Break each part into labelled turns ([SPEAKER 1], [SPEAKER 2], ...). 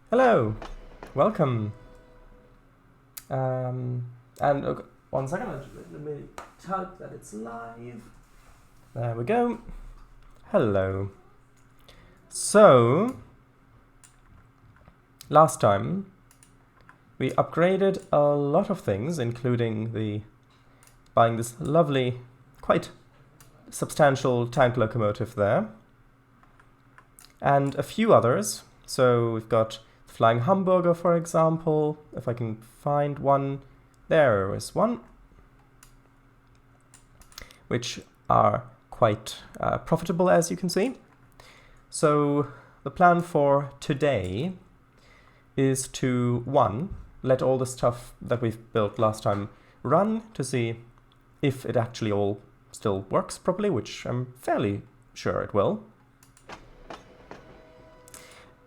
[SPEAKER 1] Hello, welcome. And okay, 1 second, let me tug that it's live. There we go. Hello. So, last time we upgraded a lot of things, including buying this lovely, quite substantial tank locomotive there, and a few others. So we've got Flying Hamburger, for example, if I can find one. There is one, which are quite profitable, as you can see. So the plan for today is to, one, let all the stuff that we've built last time run to see if it actually all still works properly, which I'm fairly sure it will.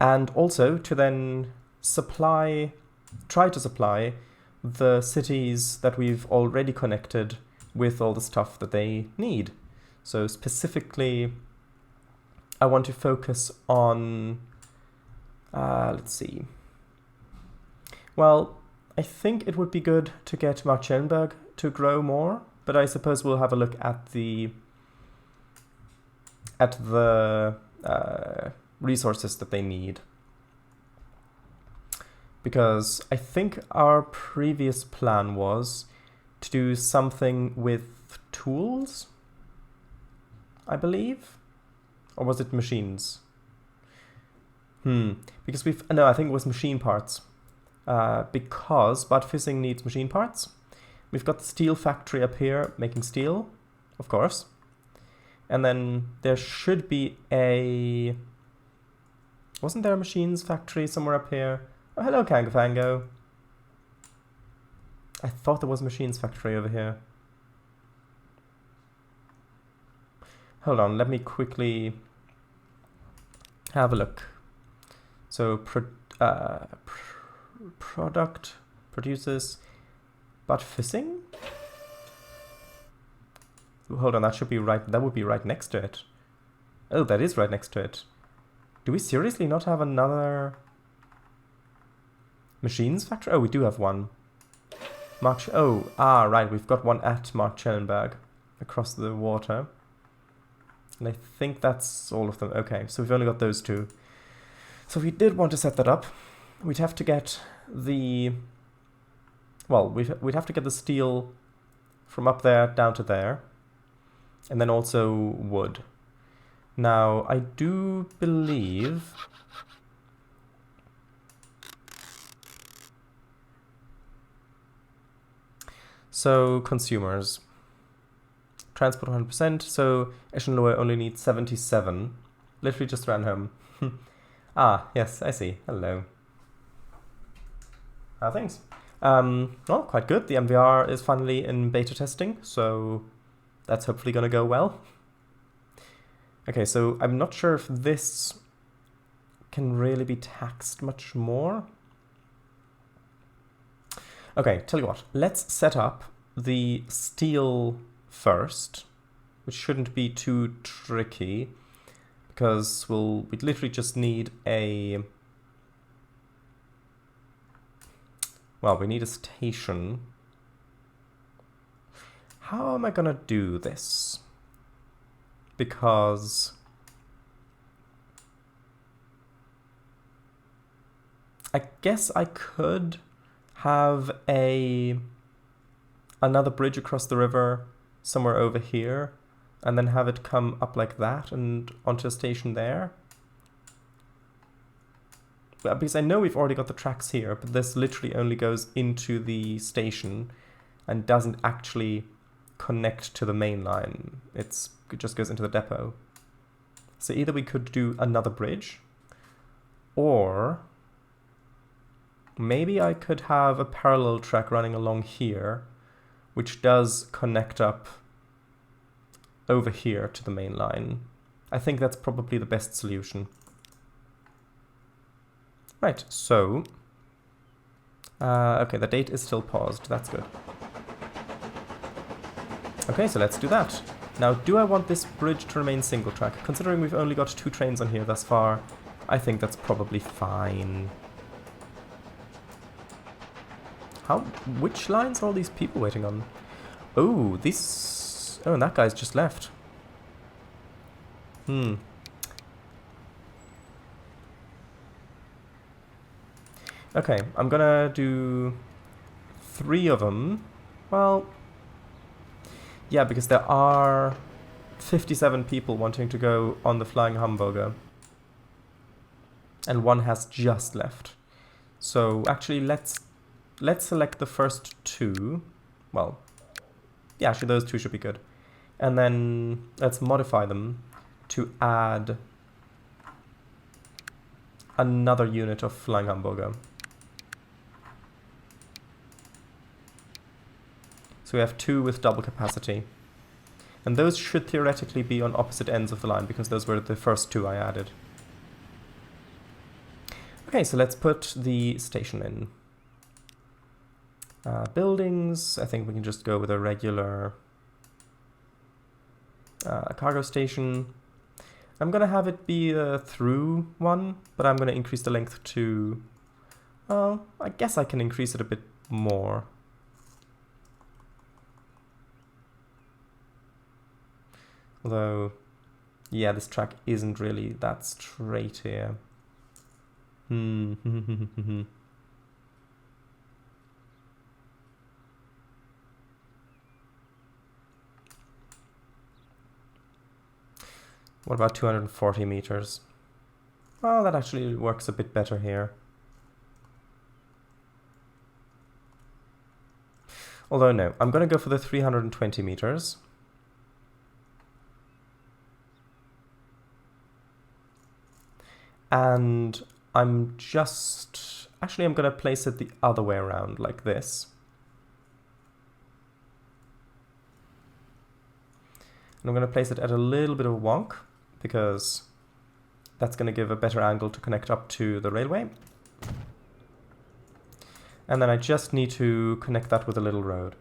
[SPEAKER 1] And also to then try to supply the cities that we've already connected with all the stuff that they need. So specifically, I want to focus on, let's see. Well, I think it would be good to get Marchellenberg to grow more, but I suppose we'll have a look at the resources that they need. Because I think our previous plan was to do something with tools, I believe? Or was it machines? Because I think it was machine parts. Because Bad Fissing needs machine parts. We've got the steel factory up here making steel, of course. And then there should be wasn't there a machines factory somewhere up here? Oh, hello, Kangafango. I thought there was a machines factory over here. Hold on, let me quickly have a look. So, product produces Bad Fissing? Hold on, that would be right next to it. Oh, that is right next to it. Do we seriously not have another machines factory? Oh, we do have one. Right, we've got one at Marchellenberg across the water. And I think that's all of them. Okay, so we've only got those two. So if we did want to set that up, we'd have to get we'd have to get the steel from up there down to there. And then also wood. Now, I do believe so consumers. Transport 100%, so Eschenlohe only needs 77. Literally just ran home. Yes, I see. Hello. How things? Well, quite good. The MVR is finally in beta testing, so that's hopefully going to go well. Okay, so I'm not sure if this can really be taxed much more. Okay, tell you what, let's set up the steel first, which shouldn't be too tricky, because we'd literally just need we need a station. How am I gonna do this? Because I guess I could have another bridge across the river somewhere over here, and then have it come up like that and onto a station there. Because I know we've already got the tracks here, but this literally only goes into the station and doesn't actually connect to the main line. It just goes into the depot. So either we could do another bridge, or maybe I could have a parallel track running along here, which does connect up over here to the main line. I think that's probably the best solution. Right, so okay, the date is still paused. That's good. Okay, so let's do that. Now, do I want this bridge to remain single track? Considering we've only got 2 trains on here thus far, I think that's probably fine. Which lines are all these people waiting on? Oh, these... Oh, and that guy's just left. Okay, I'm gonna do 3 of them. Well, yeah, because there are 57 people wanting to go on the Flying Hamburger. And 1 has just left. So actually, let's select the first 2. Well, yeah, actually those 2 should be good. And then let's modify them to add another unit of Flying Hamburger. So we have 2 with double capacity. And those should theoretically be on opposite ends of the line, because those were the first 2 I added. Okay, so let's put the station in. Buildings, I think we can just go with a regular cargo station. I'm going to have it be a through one, but I'm going to increase the length to... Well, I guess I can increase it a bit more. Although, yeah, this track isn't really that straight here. What about 240 meters? Well, that actually works a bit better here. Although no, I'm going to go for the 320 meters. And I'm just... Actually, I'm going to place it the other way around, like this. And I'm going to place it at a little bit of a wonk, because that's going to give a better angle to connect up to the railway. And then I just need to connect that with a little road.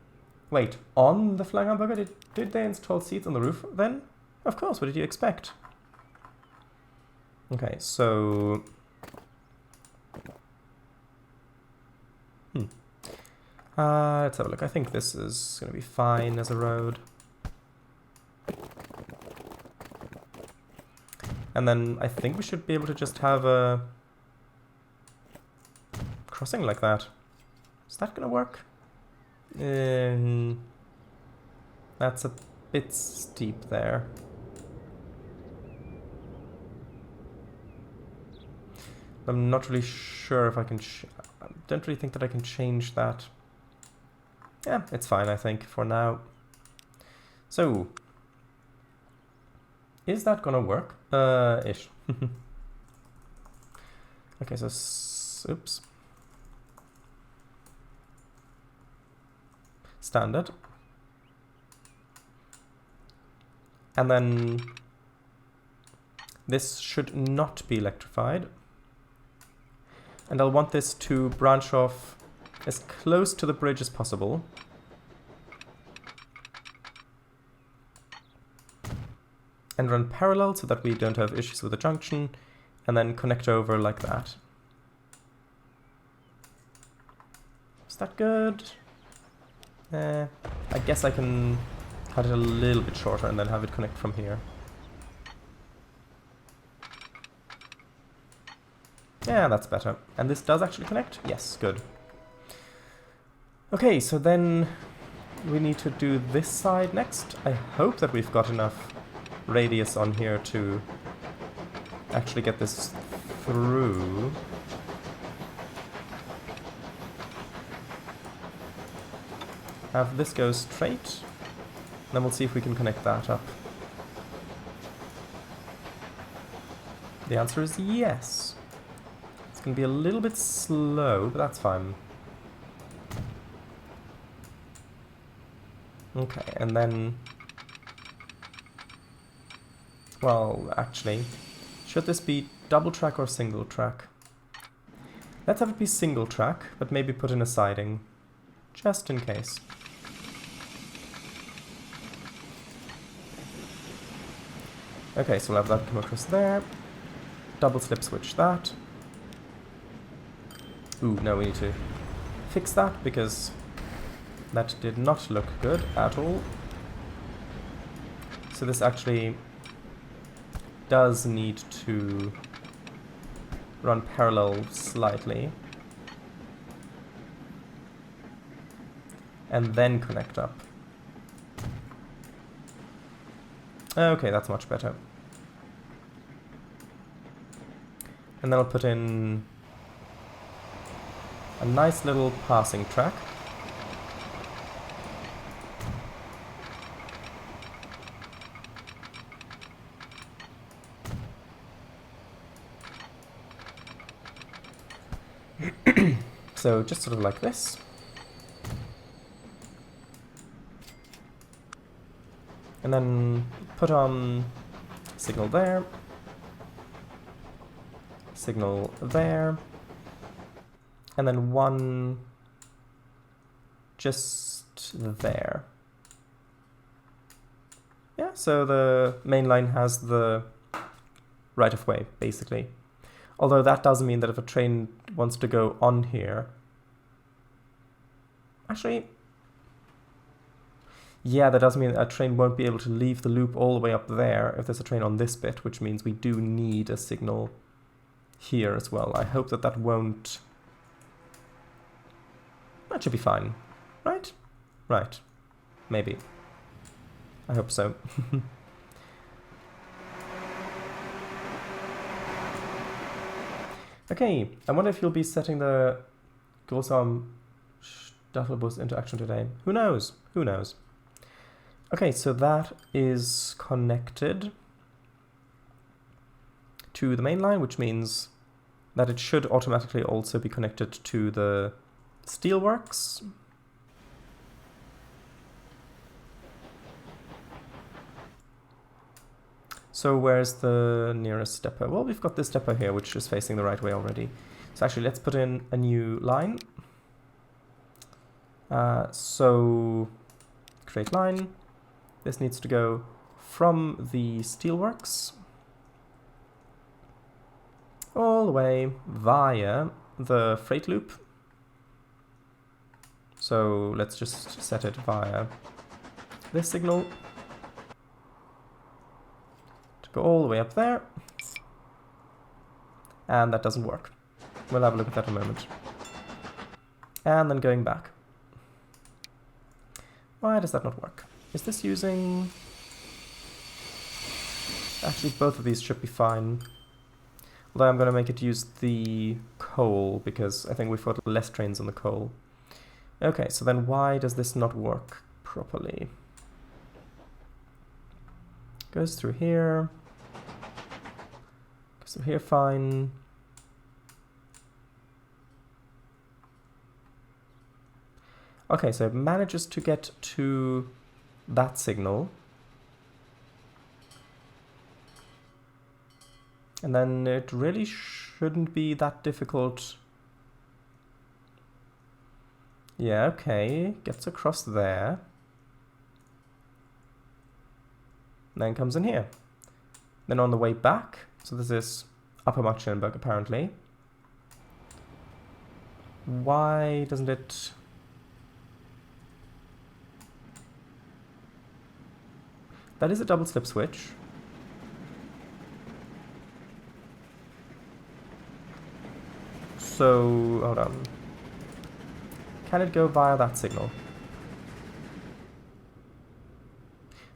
[SPEAKER 1] Wait, on the Flying Hamburger, did they install seats on the roof then? Of course, what did you expect? Okay, so... let's have a look. I think this is going to be fine as a road. And then I think we should be able to just have a crossing like that. Is that going to work? That's a bit steep there. I'm not really sure if I can... I don't really think that I can change that. Yeah, it's fine, I think, for now. So... Is that gonna work? Ish. Okay, so... Oops. Standard. And then... This should not be electrified. And I'll want this to branch off as close to the bridge as possible. And run parallel so that we don't have issues with the junction. And then connect over like that. Is that good? I guess I can cut it a little bit shorter and then have it connect from here. Yeah, that's better. And this does actually connect? Yes, good. Okay, so then we need to do this side next. I hope that we've got enough radius on here to actually get this through. Have this go straight. Then we'll see if we can connect that up. The answer is yes. It's going to be a little bit slow, but that's fine. Okay, and then... Well, actually, should this be double track or single track? Let's have it be single track, but maybe put in a siding, just in case. Okay, so we'll have that come across there. Double slip switch that. Ooh, no, we need to fix that because that did not look good at all. So this actually does need to run parallel slightly and then connect up. Okay, that's much better. And then I'll put in a nice little passing track. So just sort of like this. And then put on signal there, signal there, and then one just there. Yeah, so the main line has the right of way, basically. Although that does mean that if a train wants to go on here... Actually... Yeah, that does mean a train won't be able to leave the loop all the way up there if there's a train on this bit, which means we do need a signal here as well. I hope that that won't... That should be fine, right? Right. Maybe. I hope so. Okay, I wonder if you'll be setting the Großraum Staffelbus into action today. Who knows? Who knows? Okay, so that is connected to the main line, which means that it should automatically also be connected to the steelworks. So where's the nearest depot? Well, we've got this depot here, which is facing the right way already. So actually, let's put in a new line. So create line. This needs to go from the steelworks all the way via the freight loop. So let's just set it via this signal. Go all the way up there, and that doesn't work. We'll have a look at that in a moment. And then going back. Why does that not work? Is this using... Actually, both of these should be fine. Although I'm going to make it use the coal, because I think we've got less trains on the coal. Okay, so then why does this not work properly? Goes through here. Goes through here, fine. Okay, so it manages to get to that signal. And then it really shouldn't be that difficult. Yeah, okay, gets across there. Then comes in here. Then on the way back, so this is Upper Marktschellenberg apparently. Why doesn't it... That is a double slip switch. So, hold on. Can it go via that signal?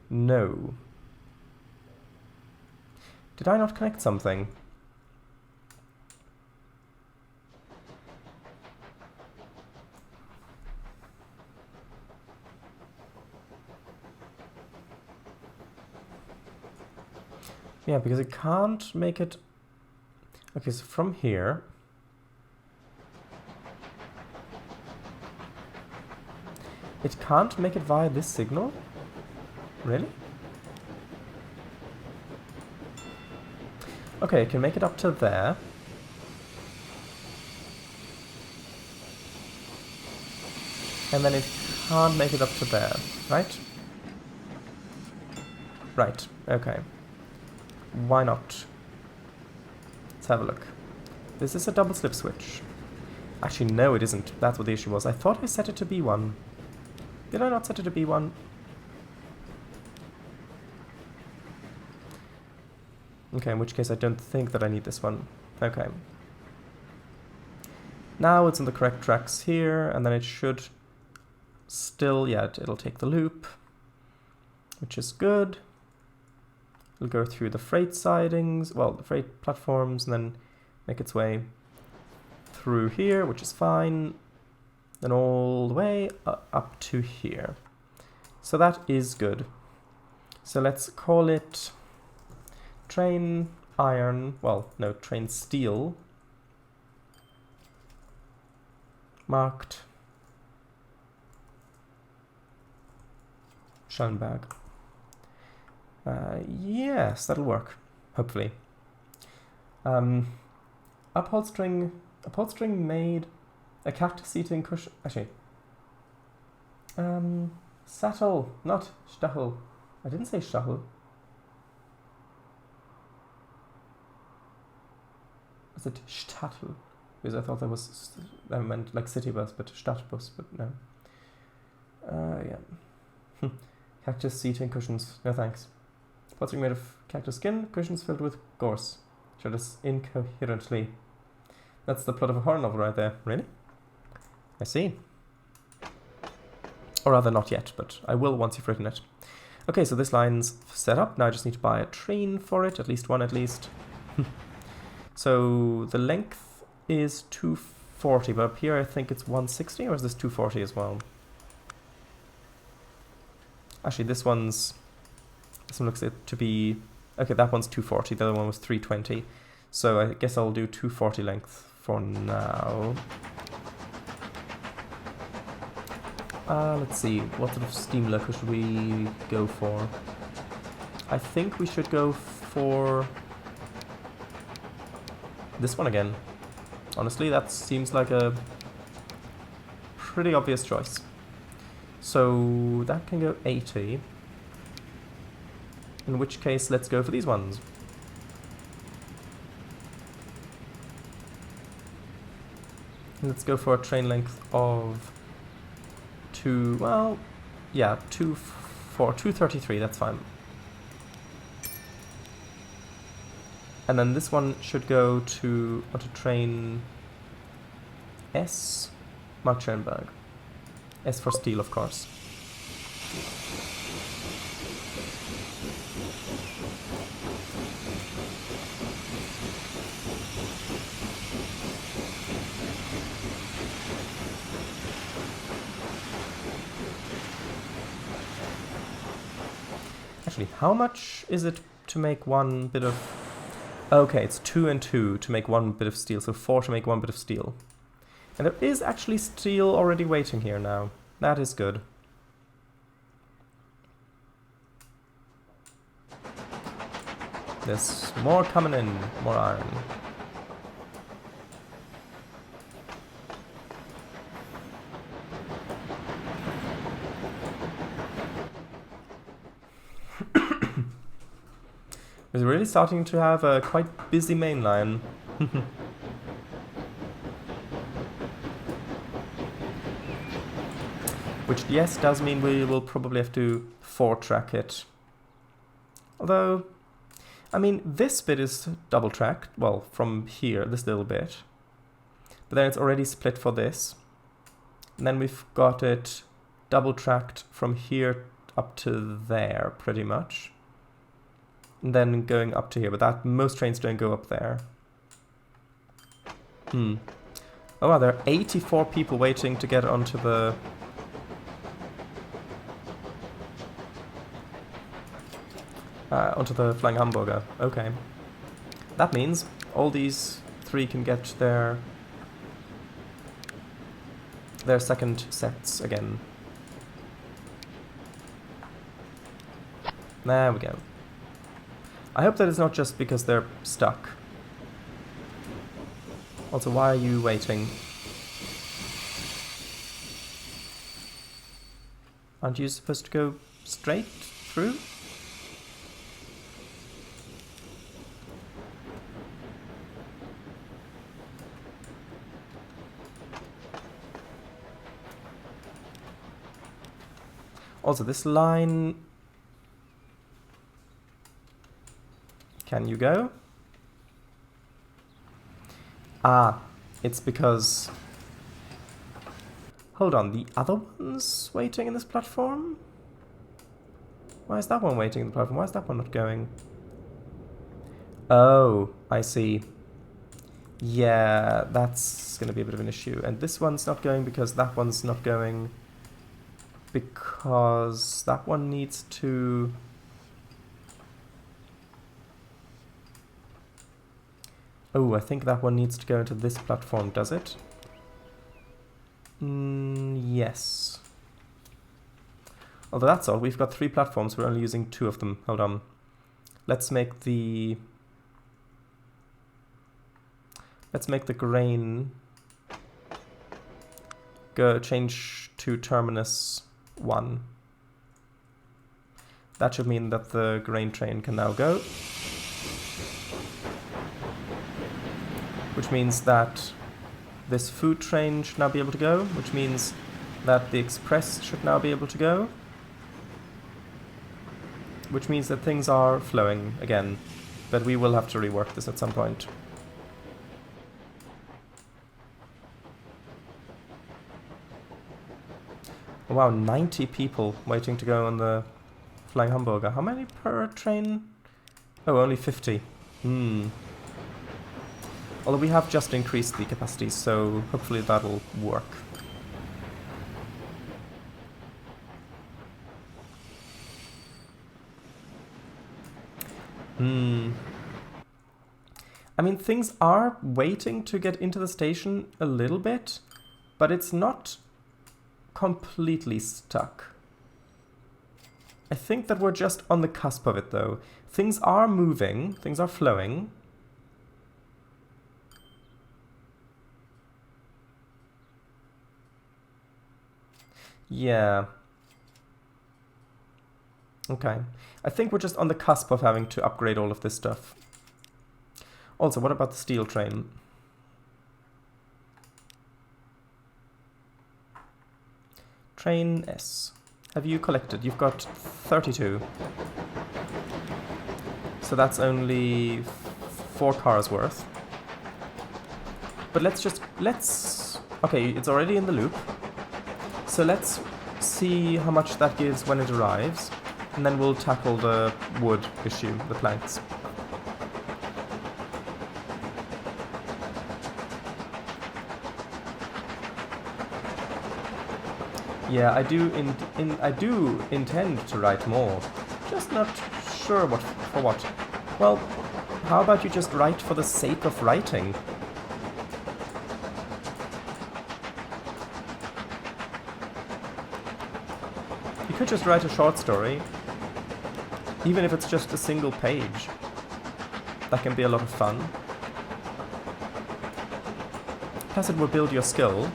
[SPEAKER 1] No. Did I not connect something? Yeah, because it can't make it... Okay, so from here... It can't make it via this signal? Really? Okay, it can make it up to there. And then it can't make it up to there, right? Right, okay. Why not? Let's have a look. This is a double slip switch. Actually, no, it isn't. That's what the issue was. I thought I set it to B1. Did I not set it to B1? Okay, in which case I don't think that I need this one. Okay. Now it's on the correct tracks here, and then it should still, yeah, it'll take the loop, which is good. It'll go through the freight sidings, well, the freight platforms, and then make its way through here, which is fine. Then all the way up to here. So that is good. So let's call it train iron, well, no, train steel. Marked Schoenberg. Yes, that'll work, hopefully. Upholstering made a cactus seating cushion. Actually, Sattel, not Stachel. I didn't say Stachel. Was it Stachel? Because I thought that meant like city bus, but Stadtbus, but no. Yeah. Cactus seating cushions. No thanks. Upholstering made of cactus skin, cushions filled with gorse. Showed us incoherently. That's the plot of a horror novel right there. Really? I see. Or rather, not yet, but I will once you've written it. Okay, so this line's set up. Now I just need to buy a train for it, at least one at least. So the length is 240, but up here I think it's 160, or is this 240 as well? Actually, this one looks to be... Okay, that one's 240, the other one was 320. So I guess I'll do 240 length for now. Let's see, what sort of steam loco should we go for? I think we should go for this one again. Honestly, that seems like a pretty obvious choice. So that can go 80. In which case, let's go for these ones. Let's go for a train length of 233, that's fine. And then this one should go onto train S, Mark Schoenberg. S for steel, of course. Actually, how much is it to make one bit of... Okay, it's 2 and 2 to make one bit of steel, so 4 to make one bit of steel. And there is actually steel already waiting here now. That is good. There's more coming in, more iron. We're really starting to have a quite busy main line. Which, yes, does mean we will probably have to 4-track it. Although, I mean, this bit is double-tracked, well, from here, this little bit. But then it's already split for this. And then we've got it double-tracked from here up to there, pretty much. And then going up to here, but that most trains don't go up there. Oh wow, there are 84 people waiting to get onto the... onto the Flying Hamburger. Okay. That means all these 3 can get their second sets again. There we go. I hope that it's not just because they're stuck. Also, why are you waiting? Aren't you supposed to go straight through? Also, this line... Can you go? Ah, it's because... Hold on, the other one's waiting in this platform? Why is that one waiting in the platform? Why is that one not going? Oh, I see. Yeah, that's going to be a bit of an issue. And this one's not going because that one's not going because that one needs to... Oh, I think that one needs to go into this platform, does it? Yes. Although that's all. We've got 3 platforms. We're only using 2 of them. Hold on. Let's make the grain go change to terminus 1. That should mean that the grain train can now go. Which means that this food train should now be able to go, which means that the express should now be able to go. Which means that things are flowing again, but we will have to rework this at some point. Wow, 90 people waiting to go on the Flying Hamburger. How many per train? Oh, only 50. Although we have just increased the capacity, so hopefully that'll work. I mean, things are waiting to get into the station a little bit, but it's not completely stuck. I think that we're just on the cusp of it, though. Things are moving, things are flowing. Yeah. Okay. I think we're just on the cusp of having to upgrade all of this stuff. Also, what about the steel train? Train S. Have you collected? You've got 32. So that's only 4 cars worth. But let's... Okay, it's already in the loop. So let's see how much that gives when it arrives. And then we'll tackle the wood issue, the planks. Yeah, I do intend to write more. Just not sure for what. Well, how about you just write for the sake of writing? You could just write a short story, even if it's just a single page. That can be a lot of fun. Plus it will build your skill.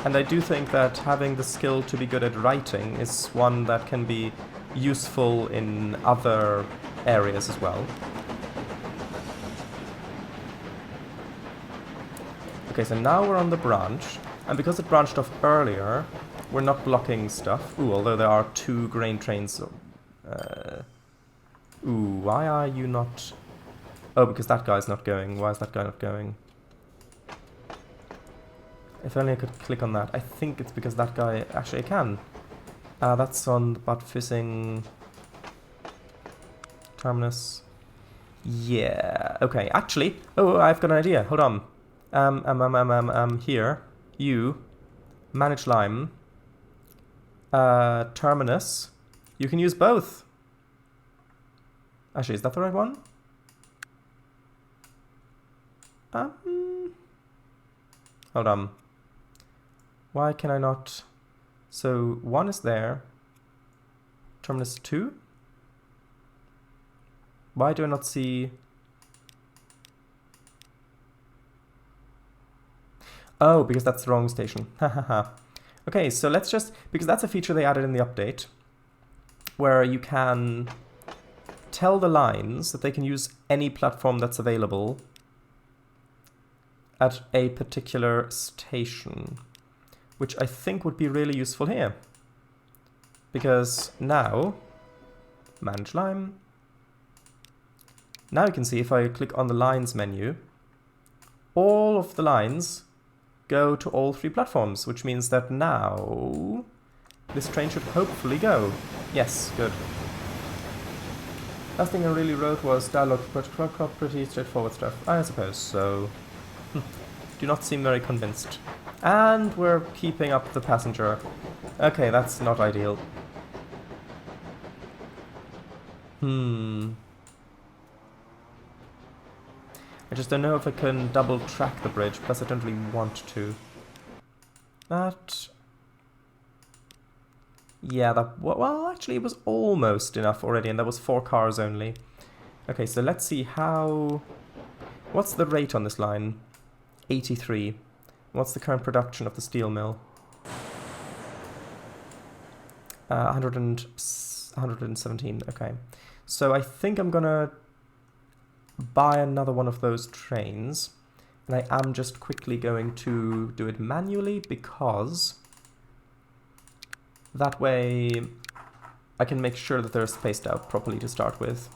[SPEAKER 1] And I do think that having the skill to be good at writing is one that can be useful in other areas as well. Okay, so now we're on the branch, and because it branched off earlier, we're not blocking stuff. Ooh, although there are 2 grain trains. Ooh, why are you not... Oh, because that guy's not going. Why is that guy not going? If only I could click on that. I think it's because that guy... Actually, I can. That's on the Bad Fissing... Terminus. Yeah, okay. Actually... Oh, I've got an idea. Hold on. Here. You. Manage Lime. Terminus. You can use both. Actually, is that the right one? Hold on. Why can I not... So, 1 is there. Terminus 2? Why do I not see... Oh, because that's the wrong station. Hahaha. Okay, so let's just... Because that's a feature they added in the update, where you can tell the lines that they can use any platform that's available at a particular station, which I think would be really useful here. Because now, manage line. Now you can see if I click on the lines menu, all of the lines go to all 3 platforms, which means that now this train should hopefully go. Yes, good. Last thing I really wrote was dialogue, pretty straightforward stuff. I suppose so. Do not seem very convinced. And we're keeping up the passenger. Okay, that's not ideal. I just don't know if I can double track the bridge, plus I don't really want to. That... yeah, that... well, actually it was almost enough already, and that was 4 cars only. Okay, so let's see how... what's the rate on this line? 83. What's the current production of the steel mill? 117, okay. So I think I'm gonna buy another one of those trains, and I am just quickly going to do it manually, because that way I can make sure that they're spaced out properly to start with.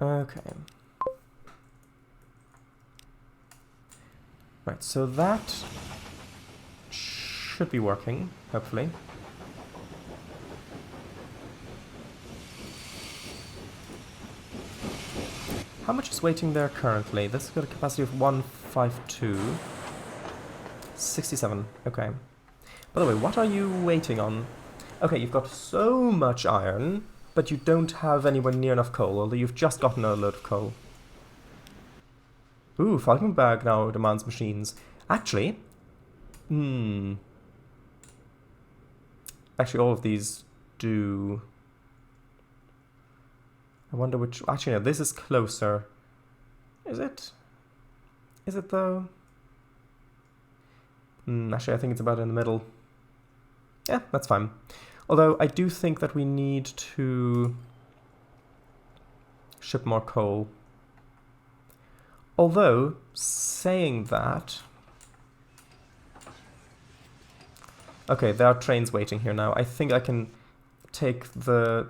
[SPEAKER 1] Okay. Right, so that should be working, hopefully. How much is waiting there currently? This has got a capacity of 152. 67, okay. By the way, what are you waiting on? Okay, you've got so much iron, but you don't have anywhere near enough coal, although you've just gotten a load of coal. Ooh, Falkenberg now demands machines. Actually, actually, all of these do. I wonder which... actually, no, this is closer. Is it? Is it, though? Actually, I think it's about in the middle. Yeah, that's fine. Although, I do think that we need to ship more coal. Although, saying that... okay, there are trains waiting here now. I think I can take the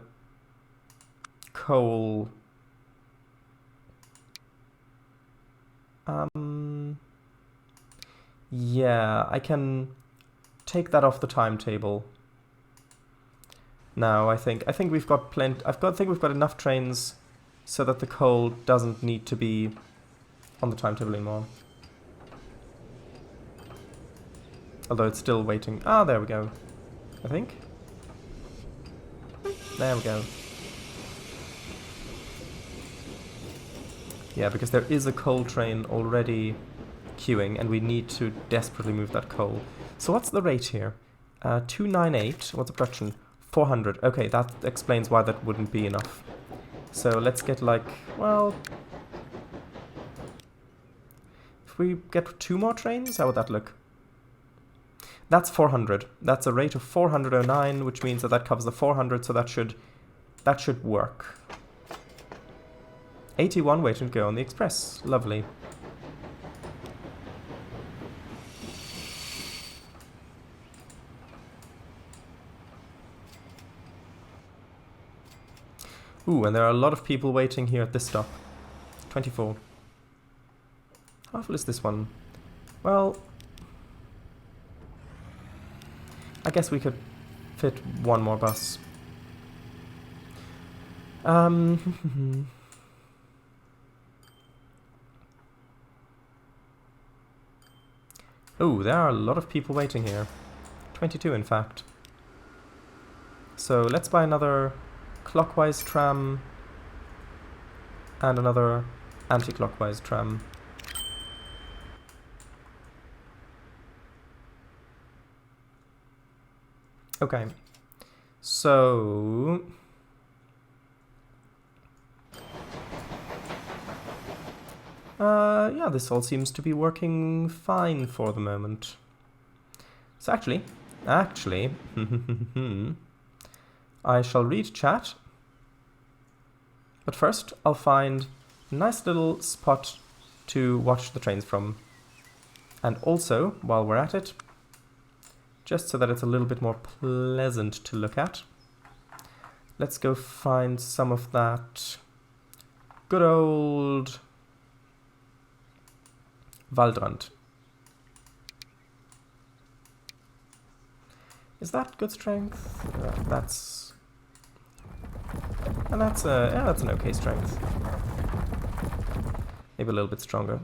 [SPEAKER 1] coal... yeah, I can take that off the timetable. Now, I think we've got plenty... I think we've got enough trains so that the coal doesn't need to be on the timetable anymore. Although it's still waiting. Ah, there we go. I think. There we go. Yeah, because there is a coal train already queuing, and we need to desperately move that coal. So what's the rate here? 298. What's the production? 400. Okay, that explains why that wouldn't be enough. So let's get like, well... if we get 2 more trains, how would that look? That's 400. That's a rate of 409, which means that that covers the 400, so that should work. 81 waiting to go on the express. Lovely. Ooh, and there are a lot of people waiting here at this stop. 24. How full is this one? Well... I guess we could fit 1 more bus. Oh, there are a lot of people waiting here. 22, in fact. So let's buy another clockwise tram and another anti-clockwise tram. Okay, so... yeah, this all seems to be working fine for the moment. So actually, I shall read chat, but first I'll find nice little spot to watch the trains from. And also, while we're at it, just so that it's a little bit more pleasant to look at, let's go find some of that good old Waldrand. Is that good strength? That's an okay strength. Maybe a little bit stronger.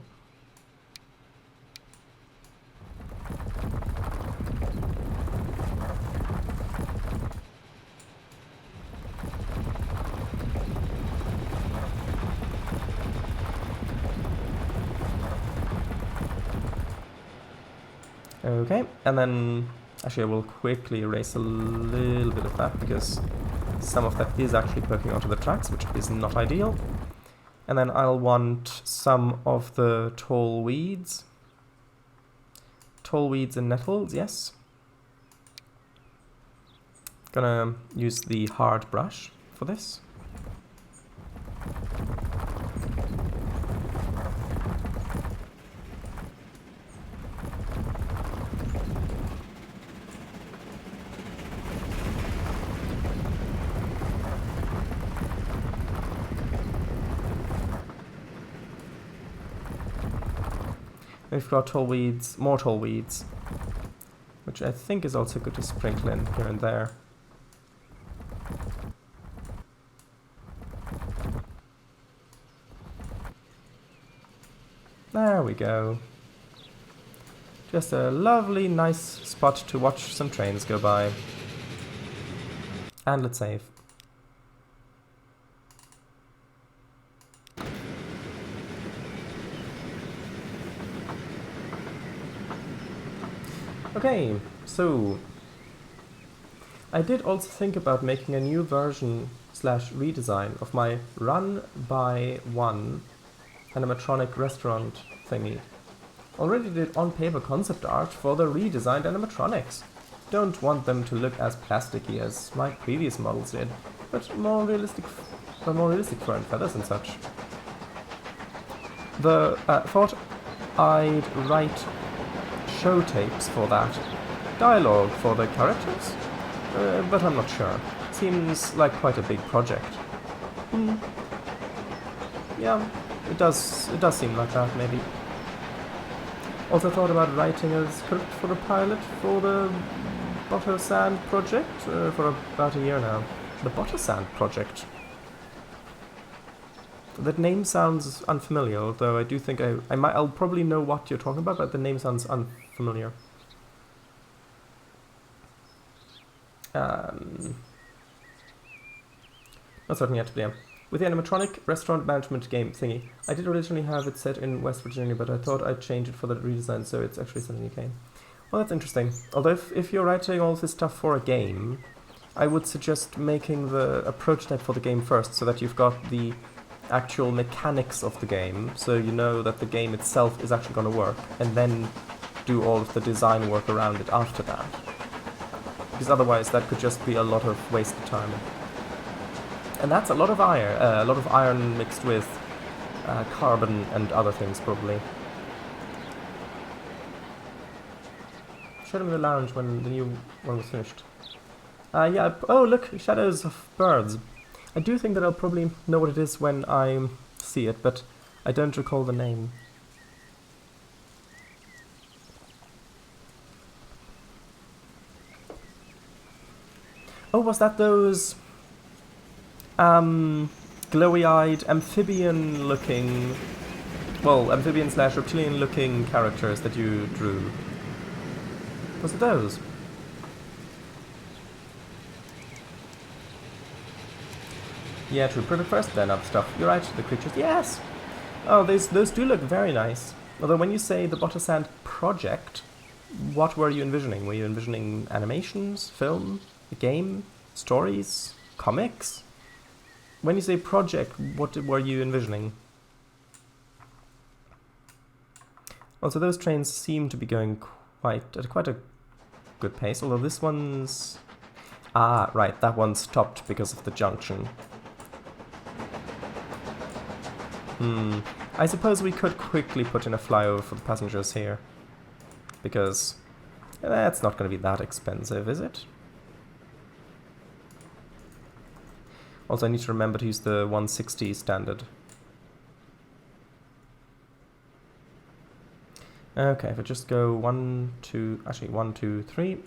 [SPEAKER 1] Okay, and then actually I will quickly erase a little bit of that because some of that is actually poking onto the tracks, which is not ideal. And then I'll want some of the tall weeds. Tall weeds and nettles, yes. Gonna use the hard brush for this. We've got tall weeds, more tall weeds, which I think is also good to sprinkle in here and there. There we go. Just a lovely, nice spot to watch some trains go by. And let's save. Okay, so I did also think about making a new version / redesign of my Run by One animatronic restaurant thingy. Already did on-paper concept art for the redesigned animatronics. Don't want them to look as plasticky as my previous models did, but more realistic fur and feathers and such. Thought I'd write show tapes for that, dialogue for the characters, but I'm not sure. Seems like quite a big project. Yeah, it does seem like that, maybe. Also thought about writing a script for the pilot for the Botosand project for about a year now. The Botosand project. That name sounds unfamiliar, although I do think I'll probably know what you're talking about, but the name sounds unfamiliar. Not certain yet, but yeah. With the animatronic restaurant management game thingy, I did originally have it set in West Virginia, but I thought I'd change it for the redesign, so it's actually set in the UK. Well, that's interesting. Although if you're writing all this stuff for a game, I would suggest making a prototype for the game first, so that you've got the actual mechanics of the game, so you know that the game itself is actually going to work, and then do all of the design work around it after that. Because otherwise that could just be a lot of wasted time. And that's a lot of iron mixed with carbon and other things, probably. Show them the lounge when the new one was finished. Yeah, oh look, shadows of birds. I do think that I'll probably know what it is when I see it, but I don't recall the name. Oh, was that those glowy-eyed, amphibian-looking, well, amphibian/reptilian-looking characters that you drew? Was it those? Yeah, true. Perfect first then up stuff. You're right, the creatures. Yes! Oh, those do look very nice. Although when you say the Botosand project, what were you envisioning? Were you envisioning animations, film, a game, stories, comics? When you say project, what were you envisioning? Also, those trains seem to be going at quite a good pace, although this one's... Ah, right, that one stopped because of the junction. I suppose we could quickly put in a flyover for the passengers here. Because that's not going to be that expensive, is it? Also, I need to remember to use the 160 standard. Okay, if I just go 1, 2, actually 1, 2, 3.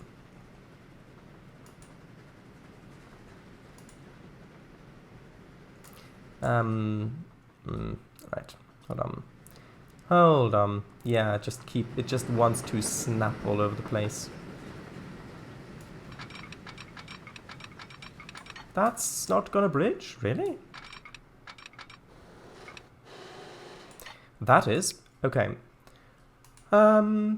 [SPEAKER 1] Right, hold on. Yeah, it just wants to snap all over the place. That's not gonna bridge, really? That is, okay. Nah.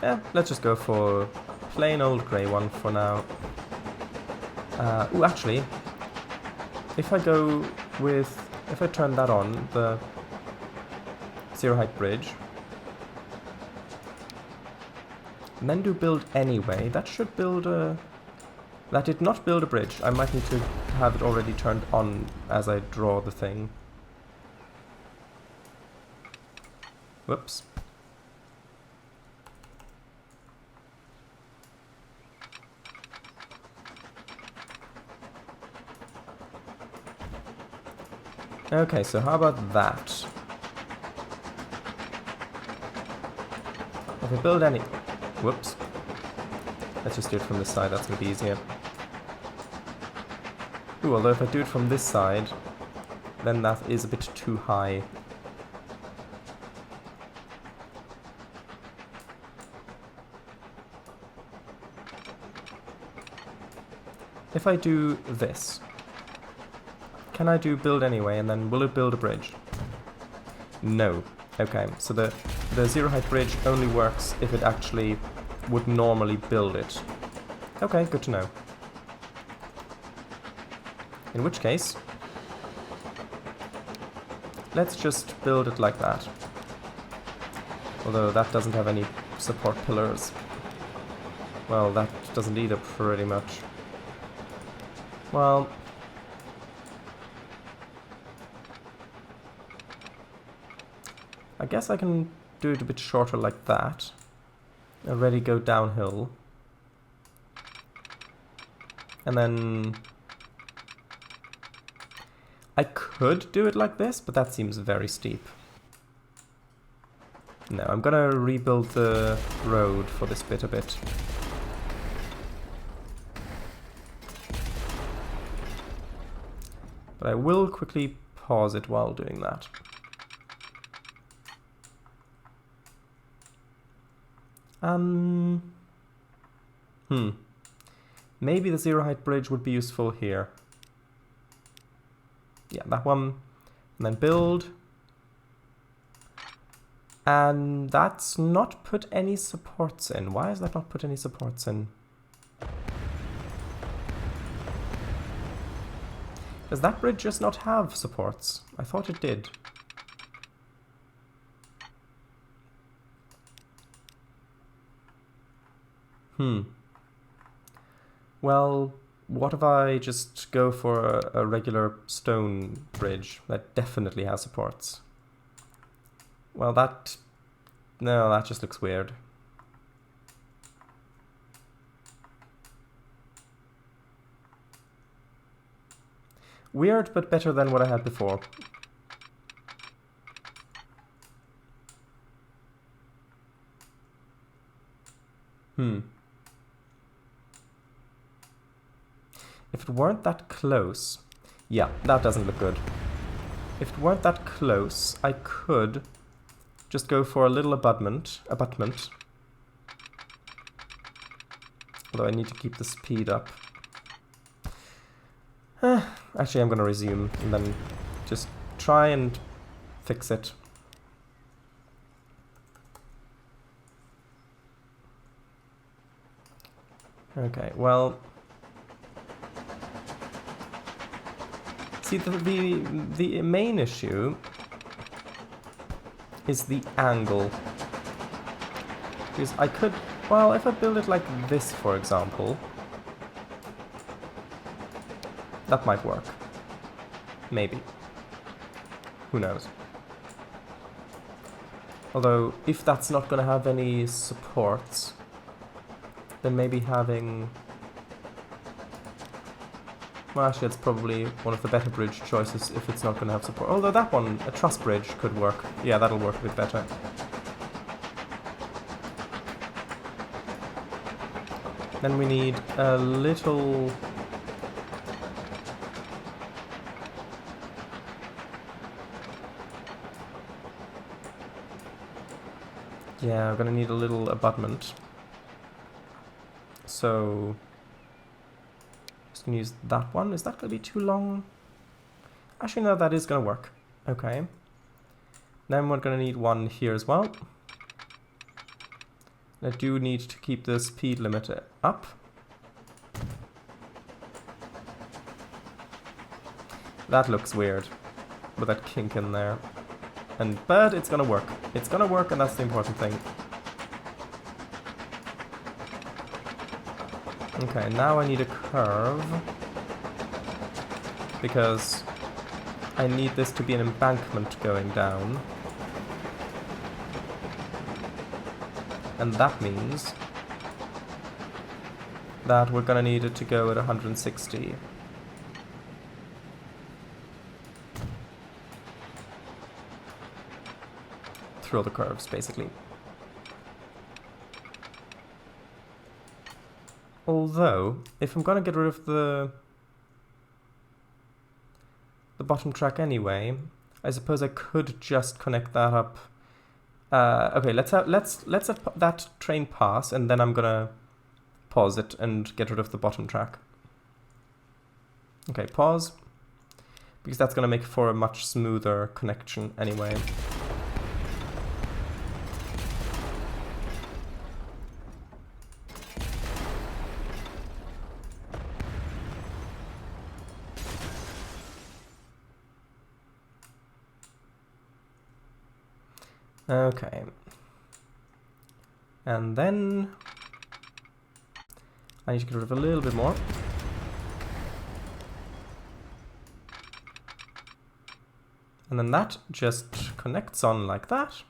[SPEAKER 1] Yeah, let's just go for a plain old grey one for now. Ooh, actually, if I turn that on, the zero height bridge, and then do build anyway, that should build a... That did not build a bridge. I might need to have it already turned on as I draw the thing. Whoops. Okay, so how about that? If I build any... Whoops. Let's just do it from this side, that's going to be easier. Ooh, although if I do it from this side, then that is a bit too high. If I do this, can I do build anyway, and then will it build a bridge? No. Okay, so the zero height bridge only works if it actually would normally build it. Okay, good to know. In which case, let's just build it like that. Although that doesn't have any support pillars. Well, that doesn't either, pretty much. Well... I guess I can do it a bit shorter like that. Already go downhill. And then... I could do it like this, but that seems very steep. No, I'm gonna rebuild the road for this bit a bit. But I will quickly pause it while doing that. Maybe the zero height bridge would be useful here. Yeah, that one. And then build. And that's not put any supports in. Why has that not put any supports in? Does that bridge just not have supports? I thought it did. Well, what if I just go for a regular stone bridge that definitely has supports? Well, no, that just looks weird. Weird, but better than what I had before. If it weren't that close... Yeah, that doesn't look good. If it weren't that close, I could just go for a little abutment. Although I need to keep the speed up. Actually, I'm going to resume and then just try and fix it. Okay, well... See, the main issue is the angle. Because I could, well, if I build it like this, for example, that might work. Maybe. Who knows? Although, if that's not going to have any supports, then maybe having... Well, actually, it's probably one of the better bridge choices if it's not going to have support. Although that one, a truss bridge, could work. Yeah, that'll work a bit better. Then we need a little... Yeah, I'm gonna need a little abutment. So... just gonna use that one. Is that gonna be too long? Actually, no, that is gonna work. Okay. Then we're gonna need one here as well. I do need to keep the speed limit up. That looks weird, with that kink in there. But it's gonna work. It's gonna work, and that's the important thing. Okay, now I need a curve. Because I need this to be an embankment going down. And that means that we're gonna need it to go at 160. Through all the curves, basically. Although, if I'm gonna get rid of the bottom track anyway, I suppose I could just connect that up. Okay, let's let that train pass, and then I'm gonna pause it and get rid of the bottom track. Okay, pause, because that's gonna make for a much smoother connection anyway. Okay. And then I need to get rid of a little bit more. And then that just connects on like that.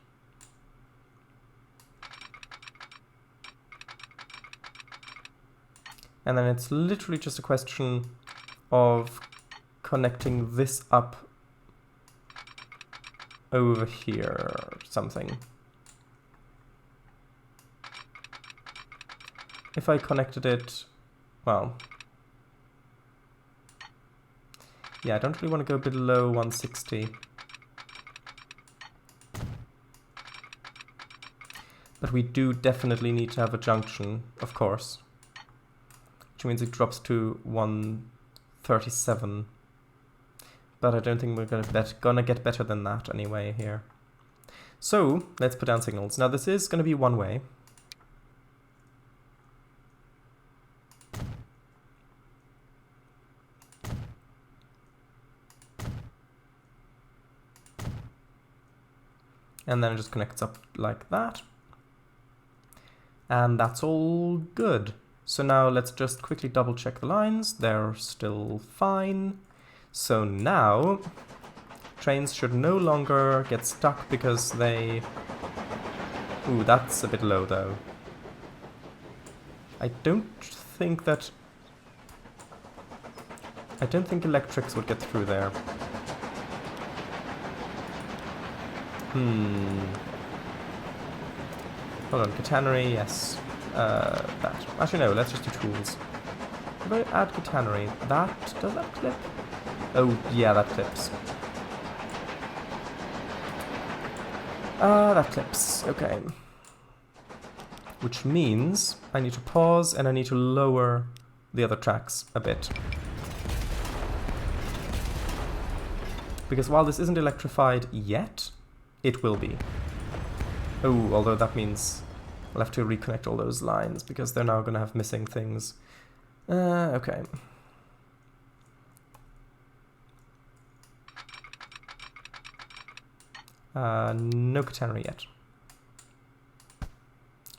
[SPEAKER 1] And then it's literally just a question of connecting this up over here or something. If I connected it, well, yeah, I don't really want to go below 160. But we do definitely need to have a junction, of course. Which means it drops to 137. But I don't think we're gonna get better than that anyway here. So, let's put down signals. Now this is gonna be one way. And then it just connects up like that. And that's all good. So now let's just quickly double check the lines. They're still fine. So now, trains should no longer get stuck because they... Ooh, that's a bit low though. I don't think electrics would get through there. Hold on, catenary, yes. That. Actually no, let's just do tools. How about add catenary? Does that clip? Oh, yeah, that clips. That clips, okay. Which means I need to pause and I need to lower the other tracks a bit. Because while this isn't electrified yet, it will be. Oh, although that means I'll have to reconnect all those lines because they're now going to have missing things. Okay. No catenary yet.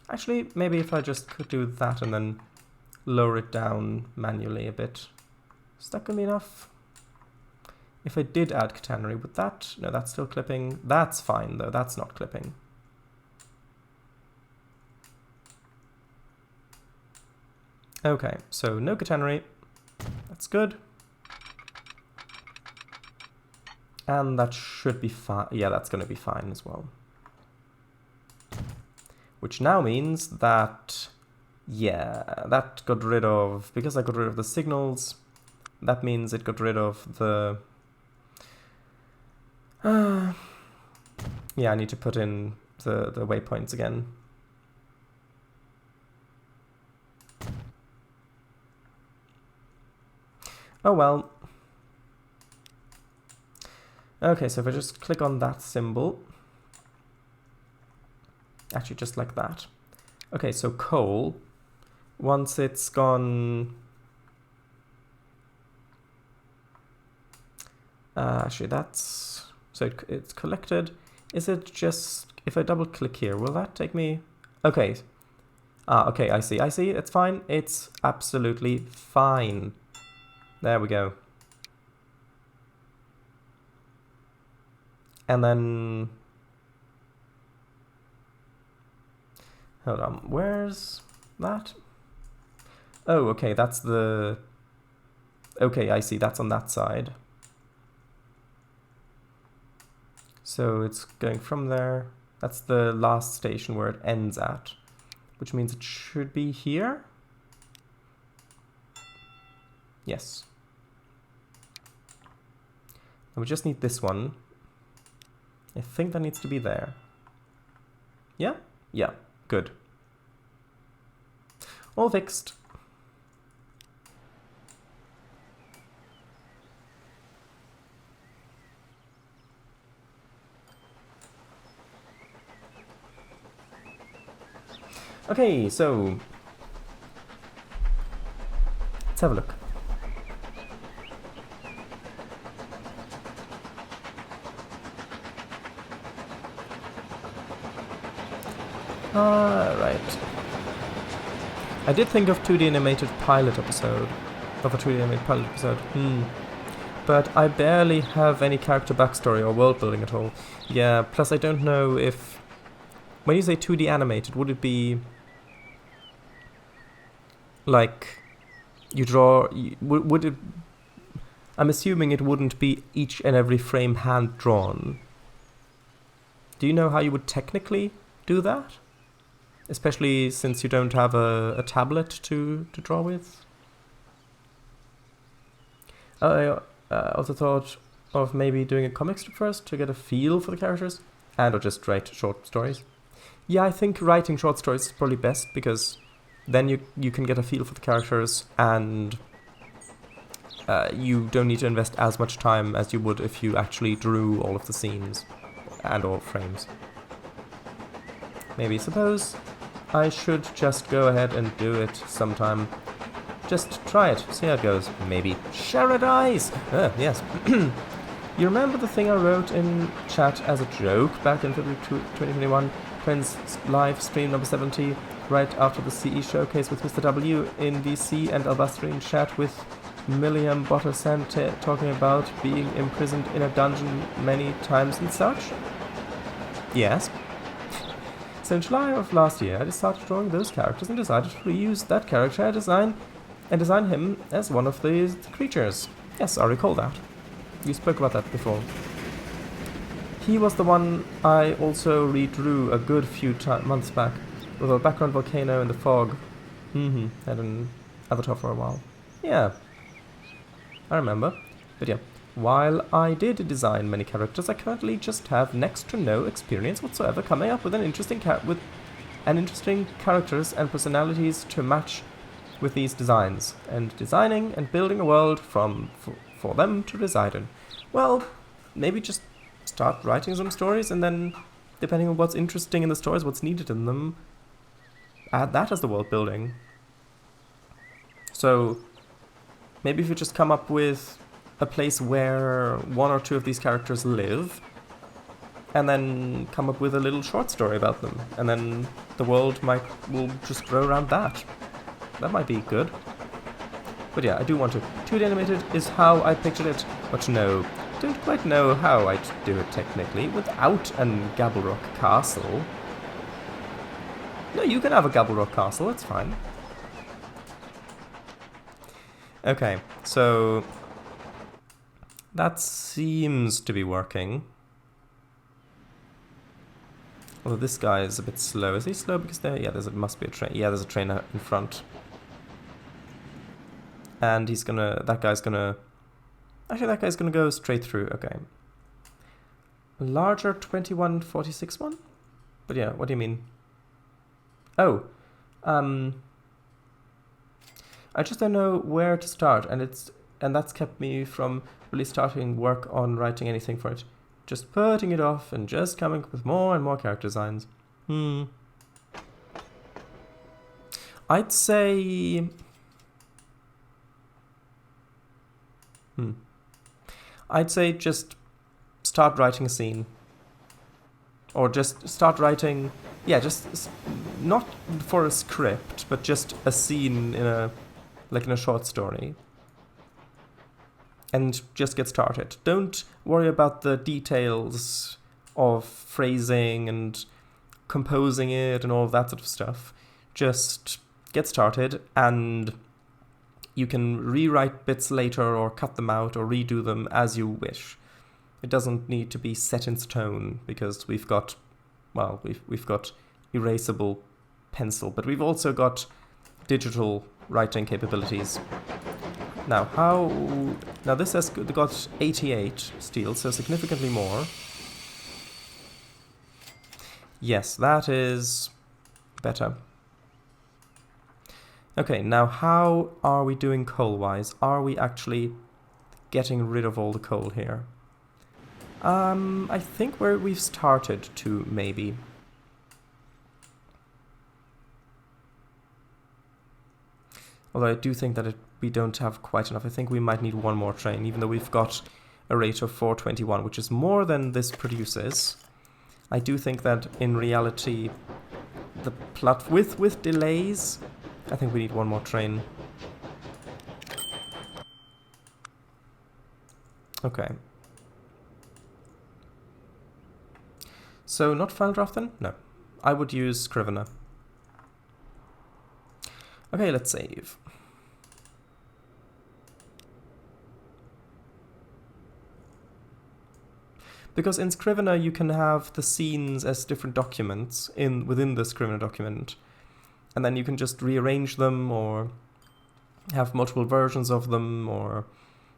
[SPEAKER 1] Actually, maybe if I just could do that and then lower it down manually a bit. Is that going to be enough? If I did add catenary, would that... No, that's still clipping. That's fine, though. That's not clipping. Okay, so no catenary. That's good. And that should be fine. Yeah, that's going to be fine as well. Which now means that... Yeah, that got rid of... Because I got rid of the signals, that means it got rid of the... yeah, I need to put in the waypoints again. Oh well. Okay, so if I just click on that symbol, actually just like that. Okay, so coal, once it's gone, actually that's, so it's collected. Is it just, if I double click here, will that take me, okay. Okay, I see, it's fine, it's absolutely fine. There we go. And then, hold on, where's that? Oh, okay, that's the, okay, I see, that's on that side. So it's going from there, that's the last station where it ends at, which means it should be here? Yes. And we just need this one. I think that needs to be there. Yeah? Yeah, good. All fixed. Okay, so let's have a look. Right. I did think of 2D animated pilot episode. Of a 2D animated pilot episode. But I barely have any character backstory or world building at all. Yeah, plus I don't know if... When you say 2D animated, would it be... Like... You draw... Would it... I'm assuming it wouldn't be each and every frame hand-drawn. Do you know how you would technically do that? Especially since you don't have a tablet to draw with. I also thought of maybe doing a comic strip first to get a feel for the characters, and or just write short stories. Yeah, I think writing short stories is probably best, because then you can get a feel for the characters, and you don't need to invest as much time as you would if you actually drew all of the scenes and all frames. Maybe suppose I should just go ahead and do it sometime. Just try it, see how it goes. Maybe share it eyes! Yes. You remember the thing I wrote in chat as a joke back in February 2021? Friends live stream number 70, right after the CE showcase with Mr. W in DC and Albastri chat with Milliam Bottersan talking about being imprisoned in a dungeon many times and such? Yes. So in July of last year, I started drawing those characters and decided to reuse that character design and design him as one of the creatures. Yes, I recall that. You spoke about that before. He was the one I also redrew a good few months back, with a background volcano in the fog. Had an avatar for a while. Yeah, I remember. But yeah, while I did design many characters, I currently just have next to no experience whatsoever coming up with an interesting characters and personalities to match with these designs, and designing and building a world for them to reside in. Well, maybe just start writing some stories, and then, depending on what's interesting in the stories, what's needed in them, add that as the world building. So, maybe if you just come up with a place where one or two of these characters live, and then come up with a little short story about them, and then the world will just grow around that. That might be good. But yeah, I do want to. 2D animated is how I pictured it, but no, don't quite know how I'd do it technically without an Gabblerock castle. No, you can have a Gabblerock castle, it's fine. Okay, so that seems to be working. Although this guy is a bit slow. Is he slow because there? Yeah, must be a train. Yeah, there's a train out in front. And that guy's gonna go straight through. Okay. Larger 2146 one? But yeah, what do you mean? Oh. I just don't know where to start, and that's kept me from really starting work on writing anything for it. Just putting it off and just coming up with more and more character designs. I'd say... I'd say just start writing a scene. Or just start writing... Yeah, just not for a script, but just a scene in a short story. And just get started. Don't worry about the details of phrasing and composing it and all of that sort of stuff. Just get started, and you can rewrite bits later or cut them out or redo them as you wish. It doesn't need to be set in stone, because we've got erasable pencil, but we've also got digital writing capabilities. Now this has got 88 steel, so significantly more. Yes, that is better. Okay, now how are we doing coal-wise? Are we actually getting rid of all the coal here? I think we've started to, maybe. Although I do think that we don't have quite enough. I think we might need one more train, even though we've got a rate of 421, which is more than this produces. I do think that in reality, the plot with delays, I think we need one more train. Okay. So not Final Draft then? No. I would use Scrivener. Okay, let's save. Because in Scrivener you can have the scenes as different documents within the Scrivener document. And then you can just rearrange them, or have multiple versions of them, or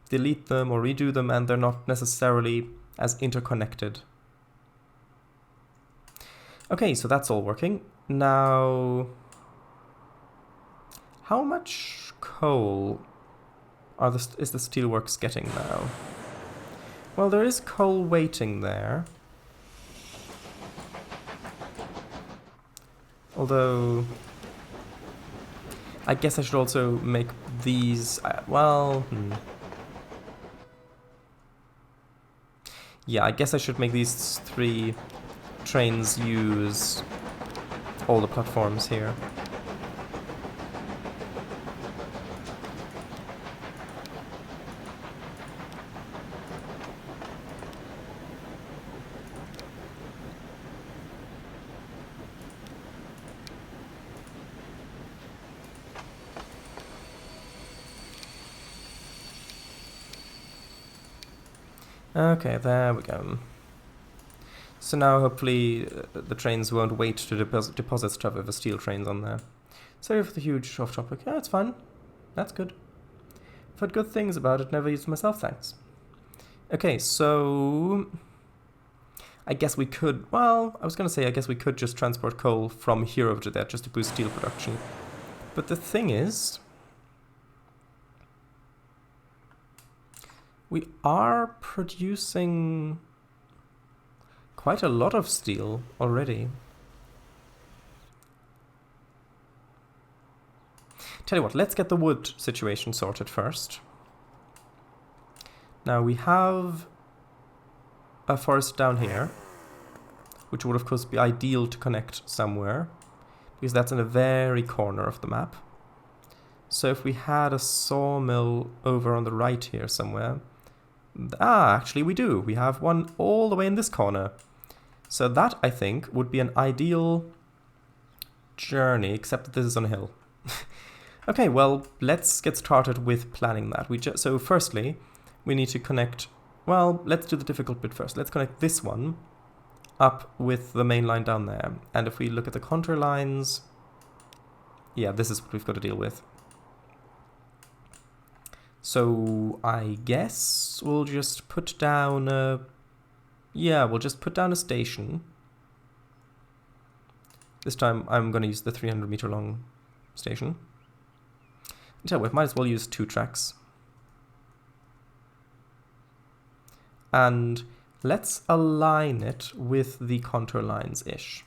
[SPEAKER 1] delete them, or redo them, and they're not necessarily as interconnected. Okay, so that's all working. Now, how much coal is the steelworks getting now? Well, there is coal waiting there. Although, I guess I should also make these... Yeah, I guess I should make these 3 trains use all the platforms here. Okay, there we go. So now hopefully the trains won't wait to deposit stuff over steel trains on there. Sorry for the huge off topic. Yeah, it's fine. That's good. I've heard good things about it, never used myself, thanks. Okay, so I guess we could, well, I was going to say I guess we could just transport coal from here over to there just to boost steel production. But the thing is, we are producing quite a lot of steel already. Tell you what, let's get the wood situation sorted first. Now we have a forest down here. which would of course be ideal to connect somewhere, because that's in a very corner of the map. So if we had a sawmill over on the right here somewhere... actually we do. We have one all the way in this corner. So that, I think, would be an ideal journey, except that this is on a hill. Okay, well, let's get started with planning that. So firstly, we need to connect... Well, let's do the difficult bit first. Let's connect this one up with the main line down there. And if we look at the contour lines... Yeah, this is what we've got to deal with. So I guess we'll just put down a... Yeah, we'll just put down a station. This time I'm going to use the 300 meter long station. So we might as well use 2 tracks. And let's align it with the contour lines-ish.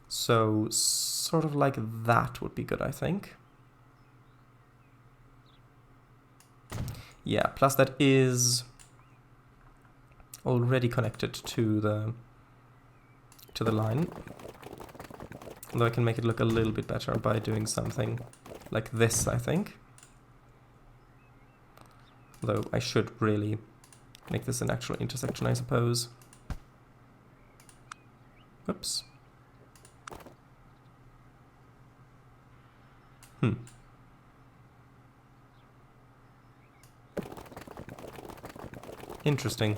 [SPEAKER 1] So sort of like that would be good, I think. Yeah, plus that is already connected to the line. Although I can make it look a little bit better by doing something like this, I think. Though I should really make this an actual intersection, I suppose. Oops. Interesting.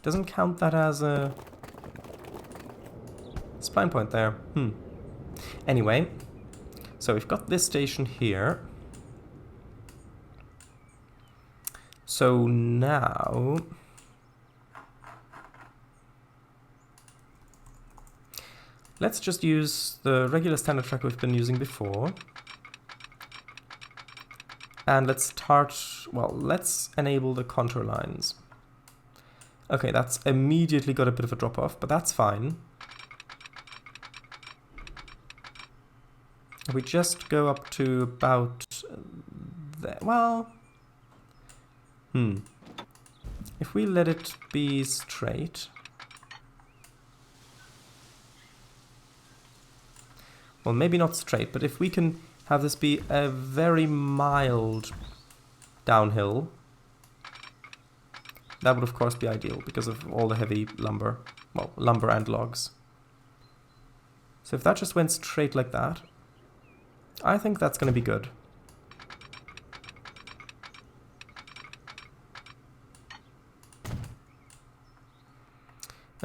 [SPEAKER 1] Doesn't count that as a spline point there. Anyway, so we've got this station here. So now... let's just use the regular standard track we've been using before. And let's start... well, let's enable the contour lines. Okay, that's immediately got a bit of a drop-off, but that's fine. If we just go up to about there, well... If we let it be straight... well, maybe not straight, but if we can have this be a very mild downhill, that would of course be ideal because of all the heavy lumber. Well, lumber and logs. So if that just went straight like that, I think that's going to be good.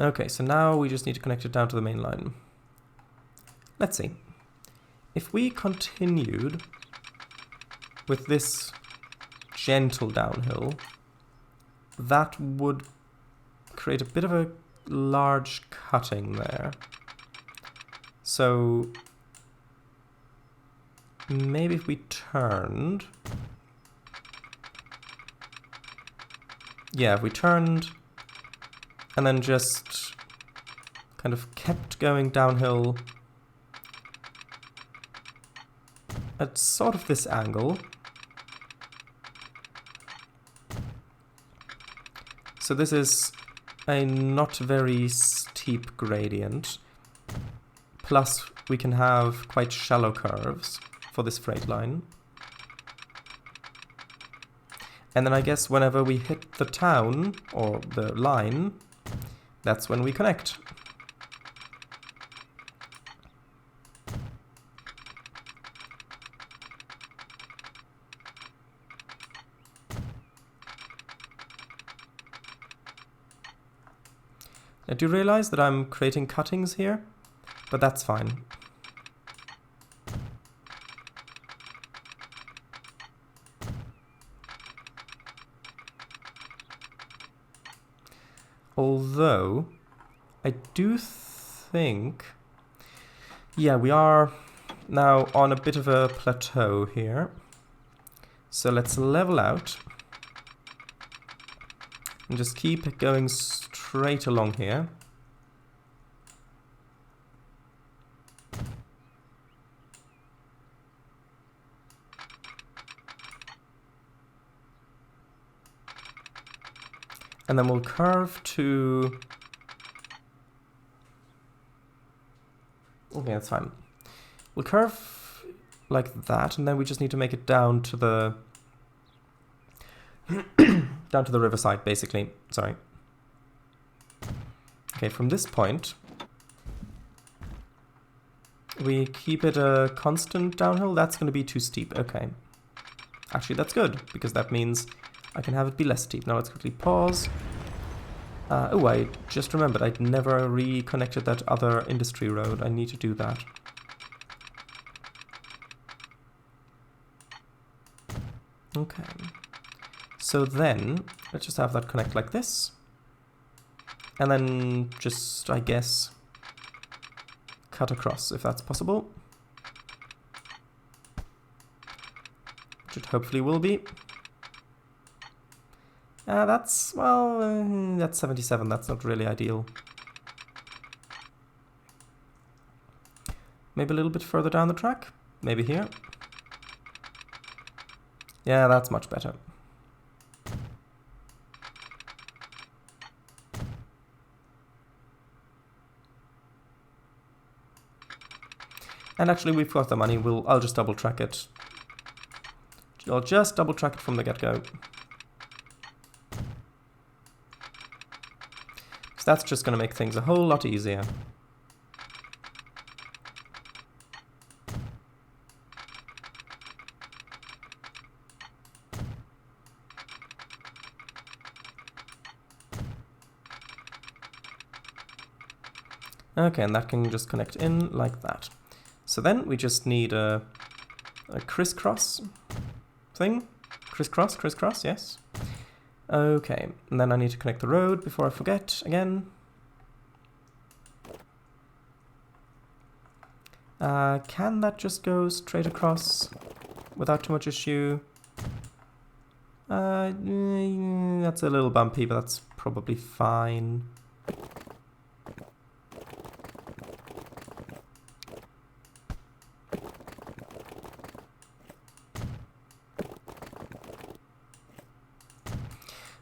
[SPEAKER 1] Okay, so now we just need to connect it down to the main line. Let's see. If we continued with this gentle downhill, that would create a bit of a large cutting there. So maybe if we turned... yeah, if we turned and then just kind of kept going downhill at sort of this angle. So this is a not very steep gradient. Plus we can have quite shallow curves for this freight line. And then I guess whenever we hit the town, or the line, that's when we connect. I do realize that I'm creating cuttings here, but that's fine. Although, I do think... yeah, we are now on a bit of a plateau here. So let's level out. And just keep it going straight along here. And then we'll curve to Okay, that's fine. We'll curve like that, and then we just need to make it down to the down to the riverside, basically. Sorry. Okay, from this point, we keep it a constant downhill. That's going to be too steep. Okay. Actually, that's good, because that means I can have it be less steep. Now let's quickly pause. Oh, I just remembered I'd never reconnected that other industry road. I need to do that. Okay. So then, let's just have that connect like this. And then just, I guess, cut across, if that's possible. Which it hopefully will be. That's, well, that's 77. That's not really ideal. Maybe a little bit further down the track. Maybe here. Yeah, that's much better. And actually, we've got the money. I'll just double track it. I'll just double track it from the get-go. So that's just going to make things a whole lot easier. Okay, and that can just connect in like that. So then we just need a crisscross thing. Crisscross, yes. Okay, and then I need to connect the road before I forget again. Can that just go straight across without too much issue? That's a little bumpy, but that's probably fine.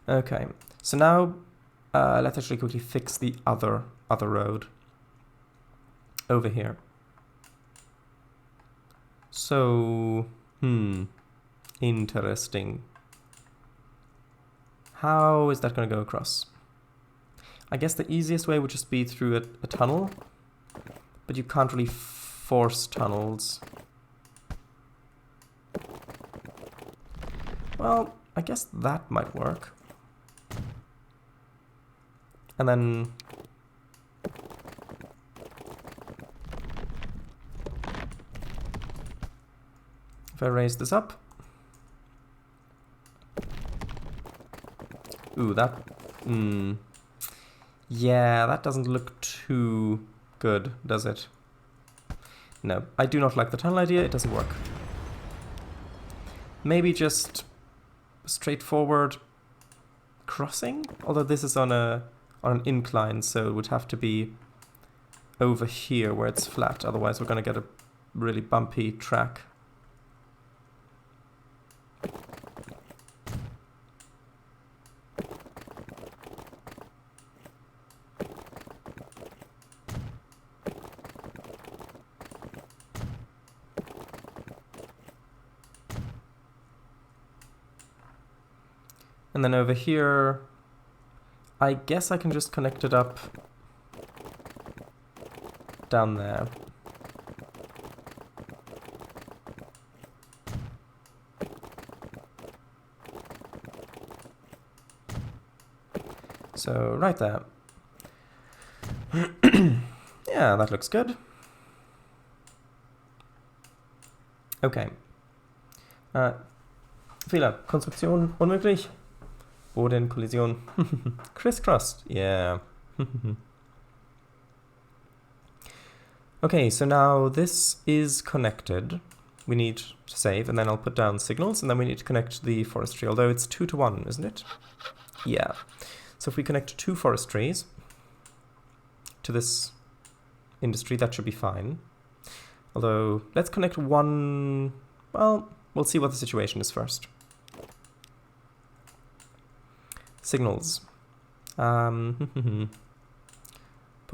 [SPEAKER 1] Okay, so now let's actually quickly fix the other road over here. So, interesting. How is that going to go across? I guess the easiest way would just be through a tunnel, but you can't really force tunnels. Well, I guess that might work. And then if I raise this up. Ooh, that... yeah, that doesn't look too good, does it? No, I do not like the tunnel idea. It doesn't work. Maybe just straightforward crossing? Although this is on an incline, so it would have to be over here where it's flat. Otherwise, we're going to get a really bumpy track. And then over here, I guess I can just connect it up down there. So right there. Yeah, that looks good. Okay. Fehler. Konstruktion unmöglich. Bodenkollision. Crisscrossed. Yeah. Okay, so now this is connected. We need to save, and then I'll put down signals, and then we need to connect the forestry, although it's 2 to 1, isn't it? Yeah. So if we connect 2 forestries to this industry, that should be fine. Although, let's connect 1... Well, we'll see what the situation is first. Signals. Put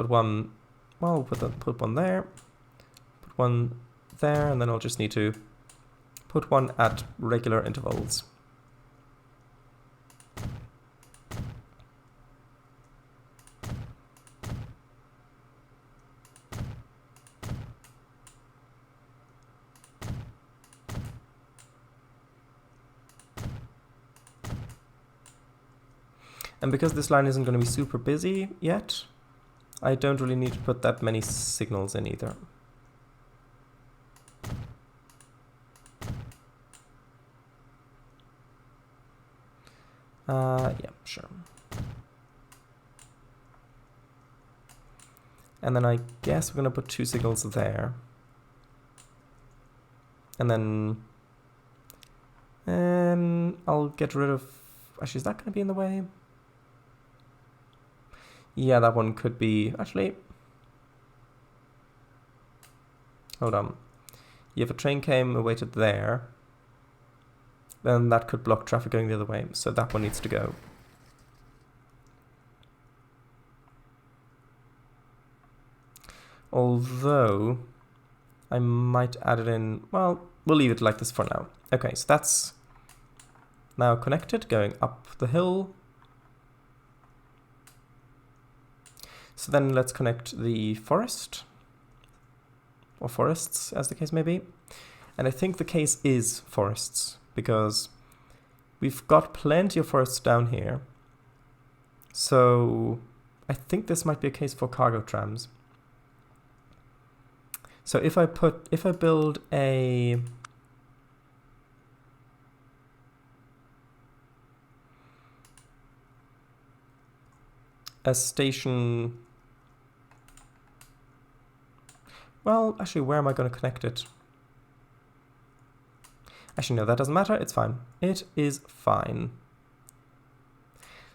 [SPEAKER 1] one... Well, put one there. one there, and then I'll just need to put one at regular intervals. And because this line isn't going to be super busy yet, I don't really need to put that many signals in either. Yeah, sure. And then I guess we're going to put 2 signals there. And then I'll get rid of... Actually, is that going to be in the way? Yeah, that one could be... Actually... Hold on. Yeah, if a train came and waited there, then that could block traffic going the other way. So that one needs to go. Although, I might add it in... Well, we'll leave it like this for now. Okay, so that's now connected, going up the hill. So then let's connect the forest, or forests, as the case may be. And I think the case is forests, because we've got plenty of forests down here. So I think this might be a case for cargo trams. So if I build a station... Well, actually, where am I going to connect it? Actually, no, that doesn't matter. It's fine. It is fine.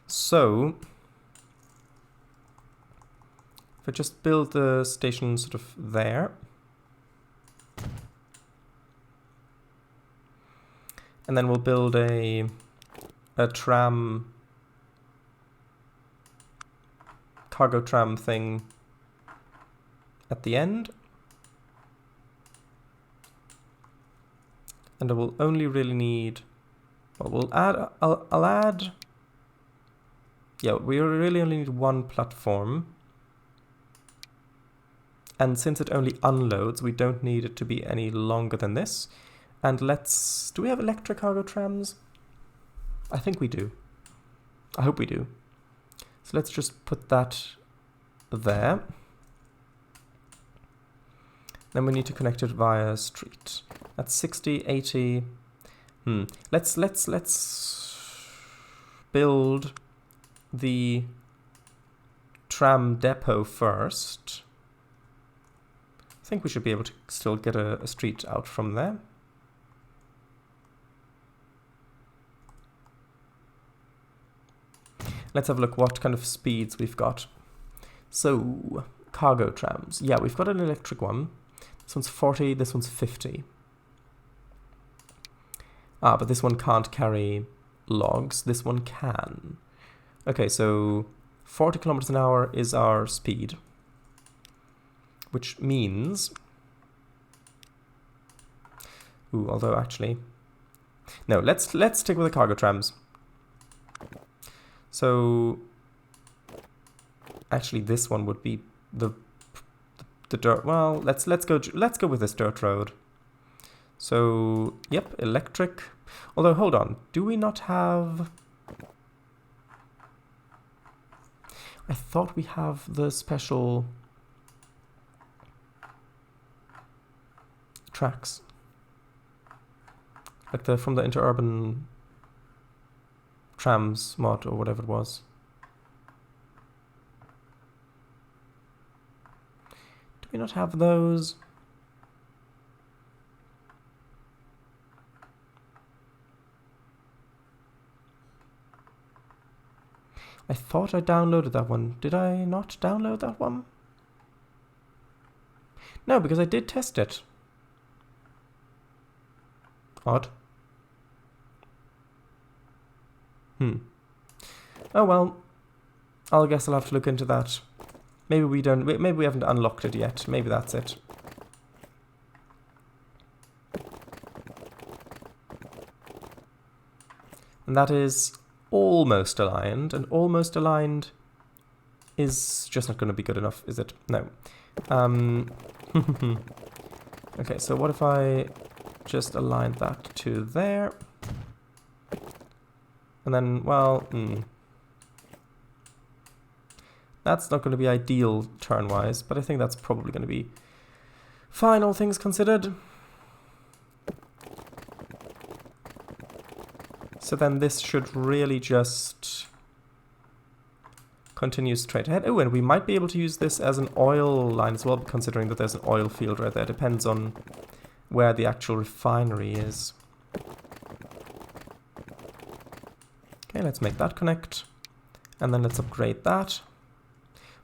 [SPEAKER 1] So, if I just build the station sort of there, and then we'll build a tram, cargo tram thing at the end. And I will only really need, well, we'll add, I'll add, yeah, we really only need 1 platform. And since it only unloads, we don't need it to be any longer than this. And do we have electric cargo trams? I think we do. I hope we do. So let's just put that there. Then we need to connect it via street. That's 60, 80. Let's build the tram depot first. I think we should be able to still get a street out from there. Let's have a look what kind of speeds we've got. So, cargo trams. Yeah, we've got an electric one. This one's 40, this one's 50. Ah, but this one can't carry logs. This one can. Okay, so 40 kilometers an hour is our speed. Which means... Ooh, although actually... No, let's stick with the cargo trams. So... Actually, this one would be the dirt. Well, let's go with this dirt road. So, yep, electric. Although, hold on, do we not have... I thought we have the special tracks, like from the interurban trams mod or whatever it was. Do we not have those? I thought I downloaded that one. Did I not download that one? No, because I did test it. Odd. Oh well. I guess I'll have to look into that. Maybe we haven't unlocked it yet. Maybe that's it. And that is almost aligned, and almost aligned is just not going to be good enough, is it? No. Okay, so what if I just align that to there? And then, well, that's not going to be ideal turn-wise, but I think that's probably going to be fine, all things considered. So then this should really just continue straight ahead. Oh, and we might be able to use this as an oil line as well, considering that there's an oil field right there. Depends on where the actual refinery is. Okay, let's make that connect. And then let's upgrade that.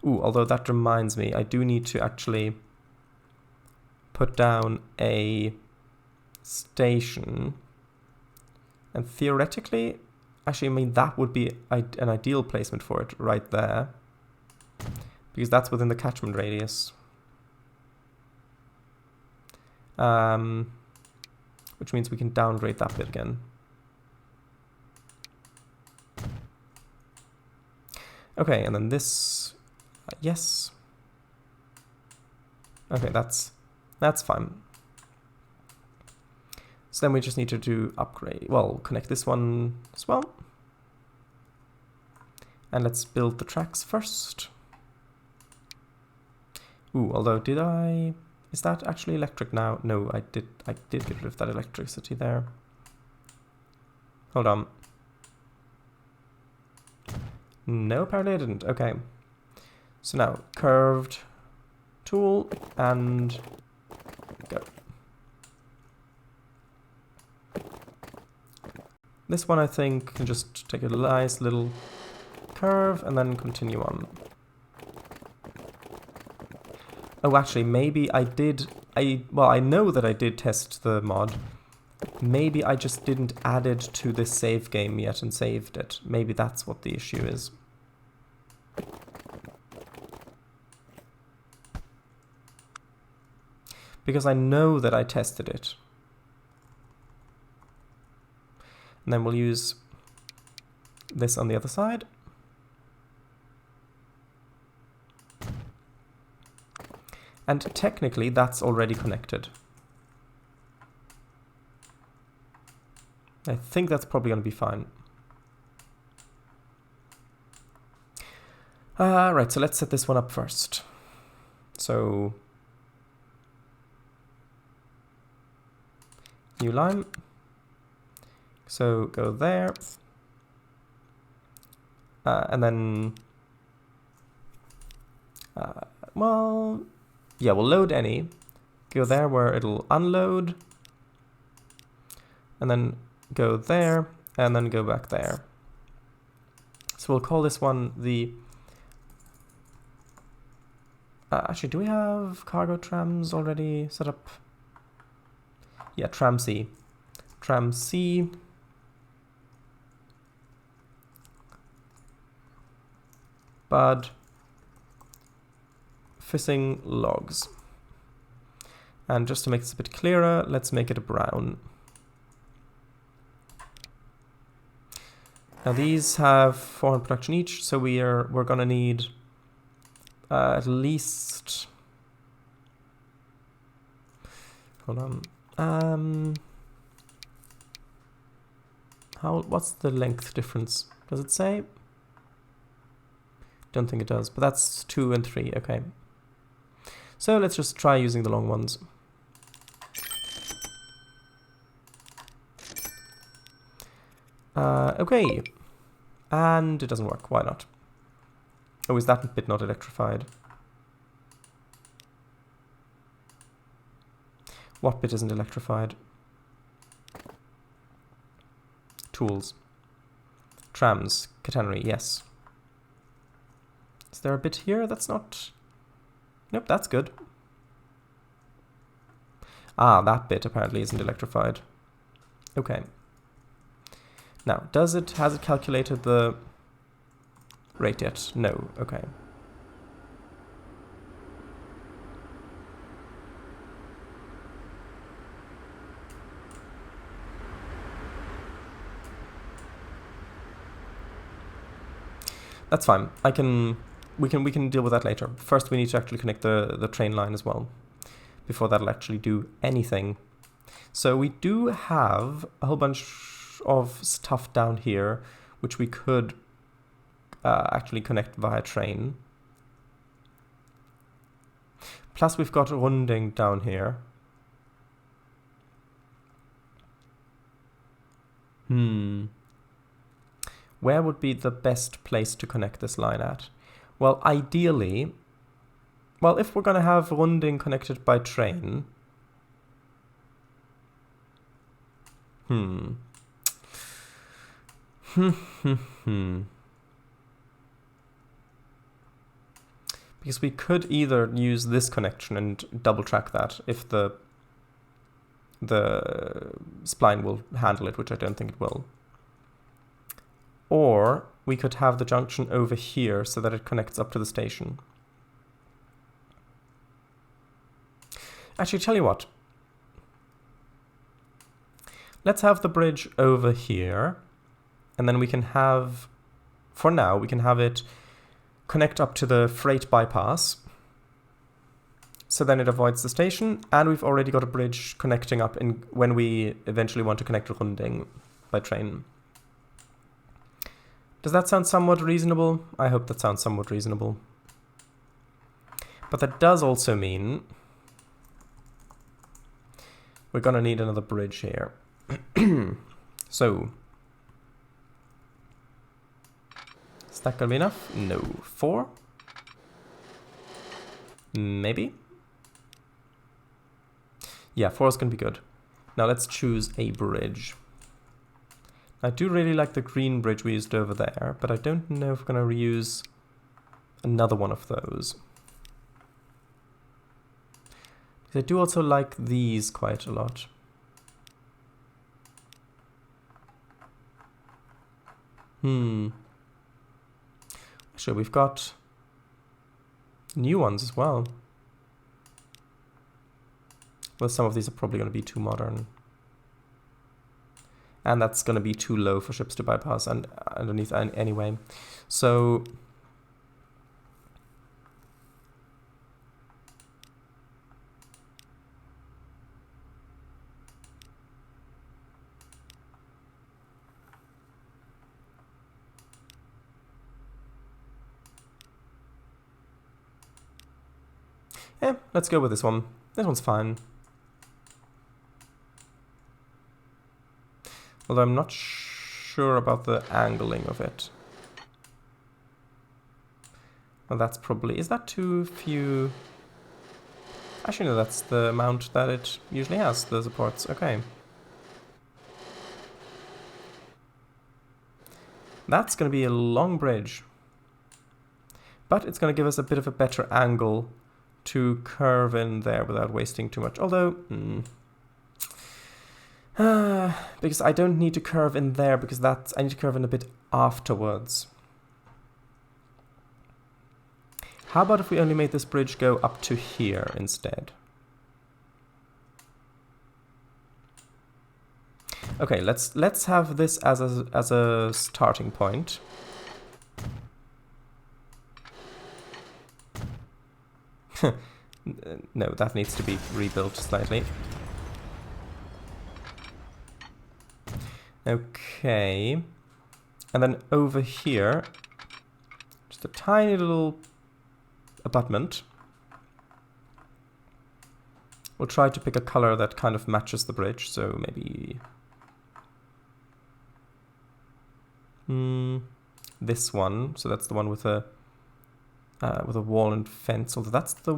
[SPEAKER 1] Ooh, although that reminds me, I do need to actually put down a station. And theoretically, actually, I mean, that would be an ideal placement for it right there. Because that's within the catchment radius. Which means we can downgrade that bit again. Okay, and then this, yes. Okay, that's fine. So then we just need to do upgrade, well, connect this one as well. And let's build the tracks first. Ooh, although is that actually electric now? No, I did get rid of that electricity there. Hold on. No, apparently I didn't. Okay. So now, curved tool and go. This one, I think, can just take a nice little curve and then continue on. Oh, actually, maybe I know that I did test the mod. Maybe I just didn't add it to this save game yet and saved it. Maybe that's what the issue is. Because I know that I tested it. And then we'll use this on the other side. And technically that's already connected. I think that's probably going to be fine. Right, so let's set this one up first. So, new line. So go there. And then, well, yeah, we'll load any. Go there where it'll unload. And then go there, and then go back there. So we'll call this one the... actually, do we have cargo trams already set up? Yeah, tram C. Tram C. Bud. Fishing logs. And just to make this a bit clearer, let's make it a brown. Now these have 400 production each, so we're gonna need at least. Hold on. What's the length difference? Does it say? Don't think it does, but that's 2 and 3. Okay. So let's just try using the long ones. Okay. And it doesn't work. Why not? Oh, is that bit not electrified? What bit isn't electrified? Tools. Trams. Catenary, yes. Is there a bit here that's not... Nope, that's good. Ah, that bit apparently isn't electrified. Okay. Now, has it calculated the rate yet? No, okay. That's fine. We can deal with that later. First, we need to actually connect the train line as well, before that'll actually do anything. So we do have a whole bunch of stuff down here, which we could actually connect via train. Plus, we've got Runding down here. Where would be the best place to connect this line at? Well, ideally, well, if we're going to have Runding connected by train, because we could either use this connection and double track that if the spline will handle it, which I don't think it will. Or we could have the junction over here so that it connects up to the station. Actually, tell you what. Let's have the bridge over here, and then we can have, for now, we can have it connect up to the freight bypass. So then it avoids the station, and we've already got a bridge connecting up in when we eventually want to connect to Runding by train. Does that sound somewhat reasonable? I hope that sounds somewhat reasonable. But that does also mean we're going to need another bridge here. So, is that going to be enough? No. 4? Maybe? Yeah, 4 is going to be good. Now let's choose a bridge. I do really like the green bridge we used over there, but I don't know if we're going to reuse another one of those. Because I do also like these quite a lot. Actually, we've got new ones as well. Well, some of these are probably going to be too modern. And that's going to be too low for ships to bypass and underneath anyway. So yeah, let's go with this one. This one's fine. Although I'm not sure about the angling of it. Well, that's probably... Is that too few? Actually, no, that's the amount that it usually has, the supports. Okay. That's going to be a long bridge. But it's going to give us a bit of a better angle to curve in there without wasting too much. Although... because I don't need to curve in there, because I need to curve in a bit afterwards. How about if we only made this bridge go up to here instead? Okay, let's have this as a starting point. No, that needs to be rebuilt slightly. Okay, and then over here, just a tiny little abutment. We'll try to pick a color that kind of matches the bridge, so maybe this one. So that's the one with a wall and fence. Although that's the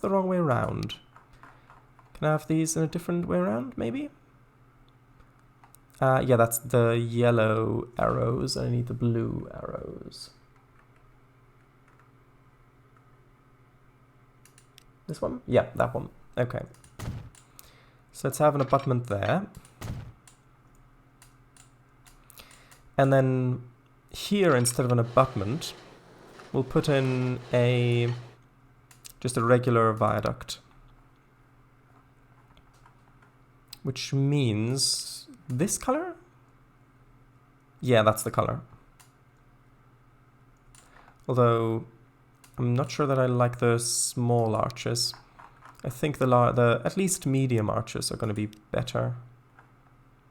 [SPEAKER 1] wrong way around. Can I have these in a different way around, maybe? Yeah, that's the yellow arrows. I need the blue arrows. This one? Yeah, that one. Okay. So let's have an abutment there. And then here, instead of an abutment, we'll put in just a regular viaduct. Which means... this color? Yeah, that's the color. Although I'm not sure that I like the small arches. I think the at least medium arches are going to be better.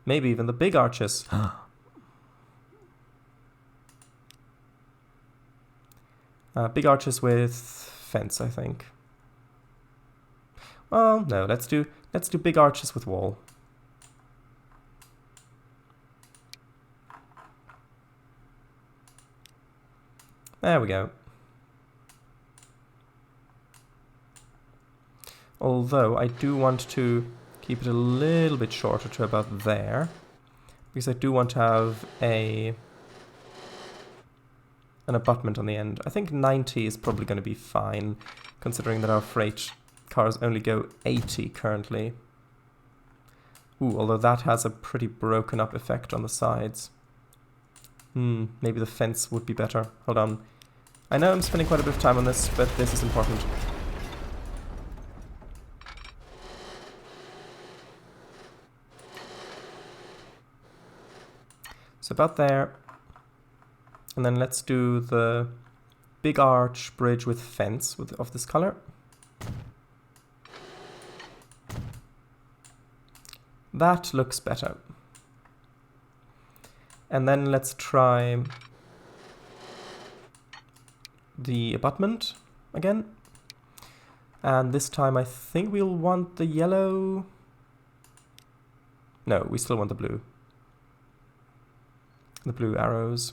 [SPEAKER 1] Maybe even the big arches. Big arches with fence, I think. Well, no, let's do big arches with wall. There we go. Although I do want to keep it a little bit shorter to about there, because I do want to have an abutment on the end. I think 90 is probably going to be fine, considering that our freight cars only go 80 currently. Ooh, although that has a pretty broken up effect on the sides. Maybe the fence would be better. Hold on. I know I'm spending quite a bit of time on this, but this is important. So about there. And then let's do the big arch bridge with fence of this color. That looks better. And then let's try the abutment again. And this time I think we'll want the yellow. No, we still want the blue. The blue arrows.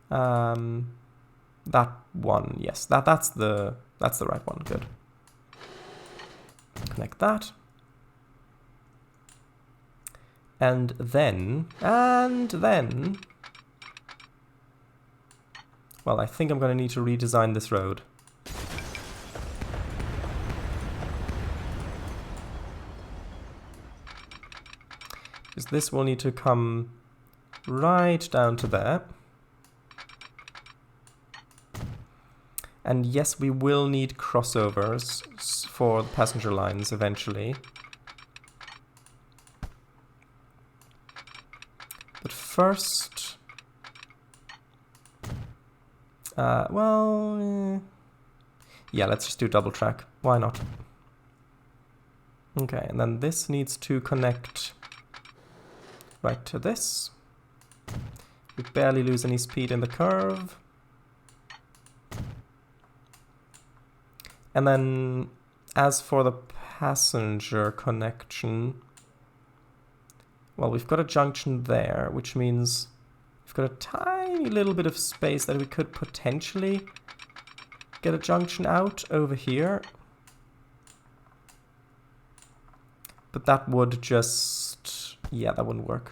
[SPEAKER 1] That one, yes, that's the right one. Good. Connect that. And then, well, I think I'm going to need to redesign this road. Because this will need to come right down to there. And yes, we will need crossovers for the passenger lines eventually. But first, yeah, let's just do double track. Why not? Okay, and then this needs to connect right to this. We barely lose any speed in the curve. And then, as for the passenger connection, well, we've got a junction there, which means we've got a tiny little bit of space that we could potentially get a junction out over here. But that would just, yeah, that wouldn't work.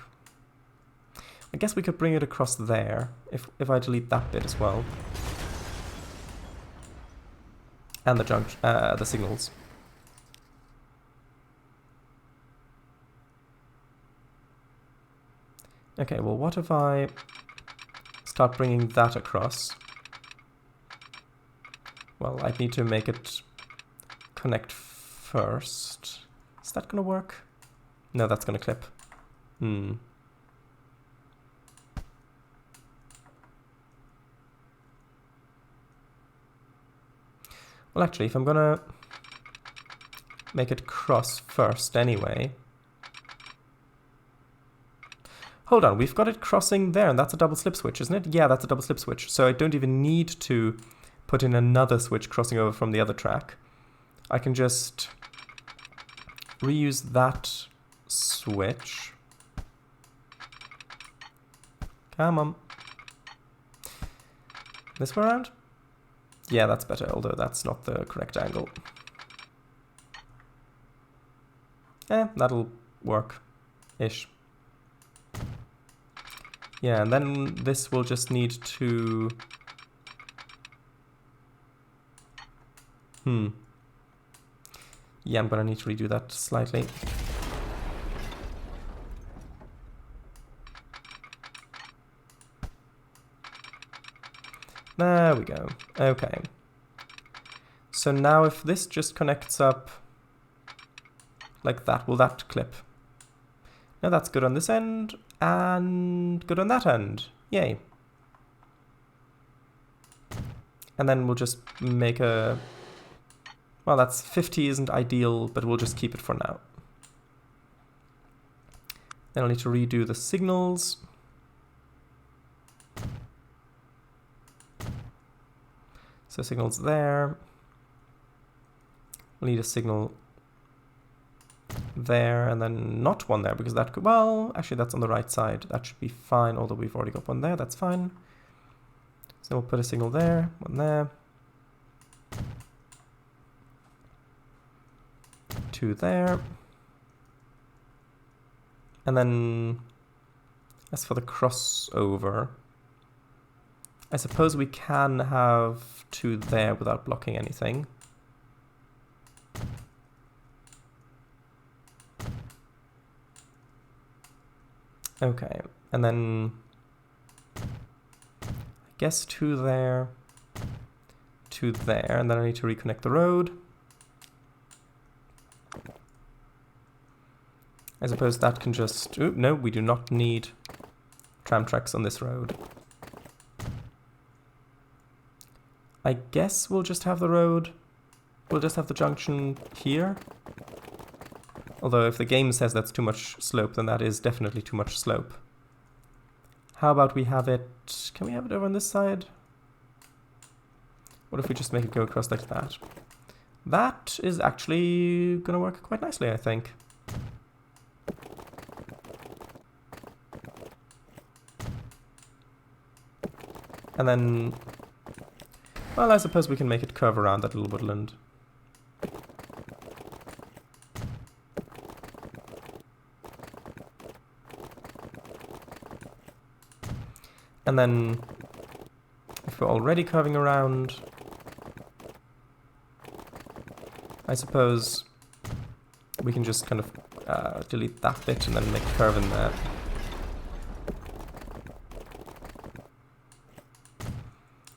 [SPEAKER 1] I guess we could bring it across there, if I delete that bit as well. And the junction, the signals. Okay, well, what if I start bringing that across? Well, I'd need to make it connect first. Is that gonna work? No, that's gonna clip. Well, actually, if I'm gonna make it cross first anyway. Hold on, we've got it crossing there, and that's a double slip switch, isn't it? Yeah, that's a double slip switch. So I don't even need to put in another switch crossing over from the other track. I can just reuse that switch. Come on. This way around? Yeah, that's better, although that's not the correct angle. That'll work-ish. Yeah, and then this will just need to... Yeah, I'm gonna need to redo that slightly. There we go. Okay. So now if this just connects up like that, will that clip? Now that's good on this end and good on that end. Yay. And then we'll just make a... Well, that's 50 isn't ideal, but we'll just keep it for now. Then I'll need to redo the signals. So signals there. We'll need a signal there, and then not one there, because that could... Well, actually that's on the right side. That should be fine, although we've already got one there. That's fine. So we'll put a signal there, one there. 2 there. And then as for the crossover, I suppose we can have 2 there without blocking anything. Okay, and then I guess 2 there, 2 there, and then I need to reconnect the road. I suppose that can just... Ooh, no, we do not need tram tracks on this road. I guess we'll just have the road... We'll just have the junction here. Although if the game says that's too much slope, then that is definitely too much slope. How about we have it... Can we have it over on this side? What if we just make it go across like that? That is actually going to work quite nicely, I think. And then, well, I suppose we can make it curve around that little woodland. And then, if we're already curving around, I suppose we can just kind of delete that bit and then make a curve in there.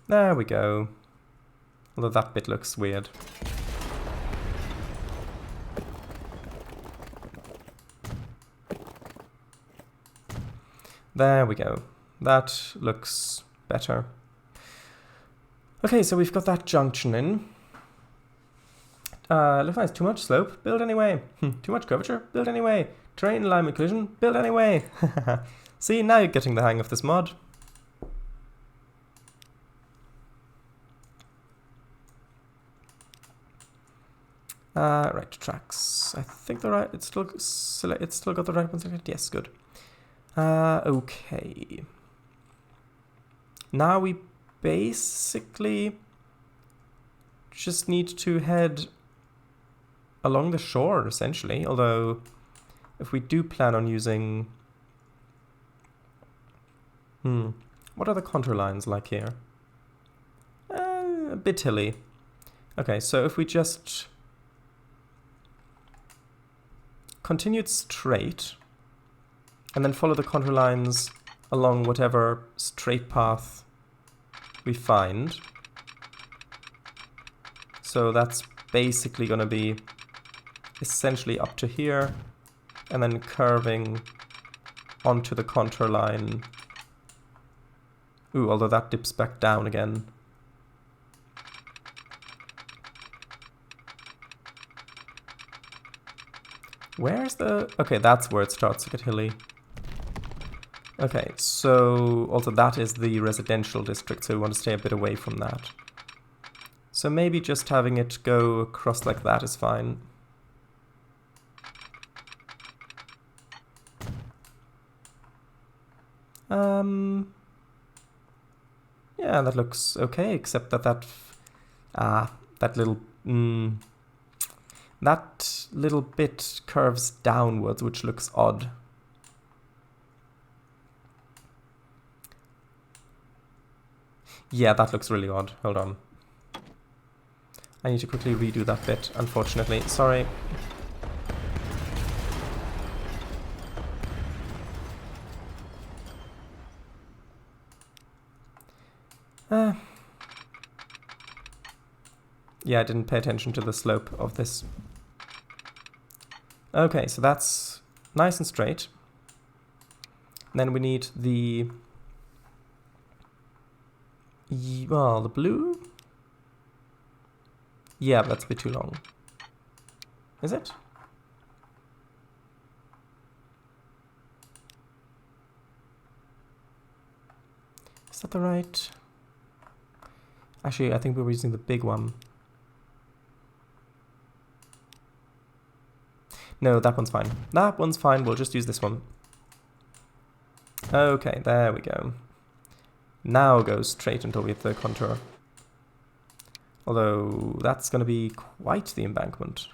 [SPEAKER 1] There we go. Although that bit looks weird. There we go. That looks better. Okay, so we've got that junction in. Looks nice. Too much slope? Build anyway. Too much curvature? Build anyway. Terrain alignment collision? Build anyway. See, now you're getting the hang of this mod. Right, tracks. I think the right... It's still got the right one selected. Yes, good. Okay. Now we basically just need to head along the shore, essentially. Although, if we do plan on using... What are the contour lines like here? A bit hilly. Okay, so if we just... continued straight, and then follow the contour lines along whatever straight path we find. So that's basically going to be essentially up to here, and then curving onto the contour line. Ooh, although that dips back down again. Where's the... Okay, that's where it starts to get hilly. Okay, so also that is the residential district, so we want to stay a bit away from that. So maybe just having it go across like that is fine. Yeah, that looks okay, except that that little... that little bit curves downwards, which looks odd. Yeah, that looks really odd. Hold on. I need to quickly redo that bit, unfortunately. Sorry. Yeah, I didn't pay attention to the slope of this. Okay, so that's nice and straight. Then we need the... Well, the blue? Yeah, but that's a bit too long. Is it? Is that the right? Actually, I think we were using the big one. No, that one's fine. That one's fine. We'll just use this one. Okay, there we go. Now go straight until we hit the contour. Although that's going to be quite the embankment.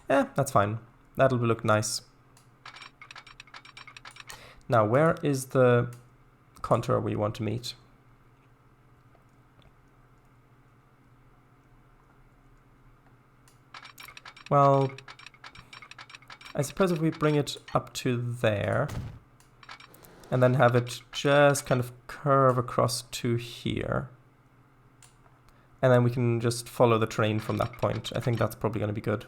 [SPEAKER 1] Yeah, that's fine. That'll look nice. Now, where is the contour we want to meet? Well, I suppose if we bring it up to there and then have it just kind of curve across to here, and then we can just follow the train from that point. I think that's probably going to be good.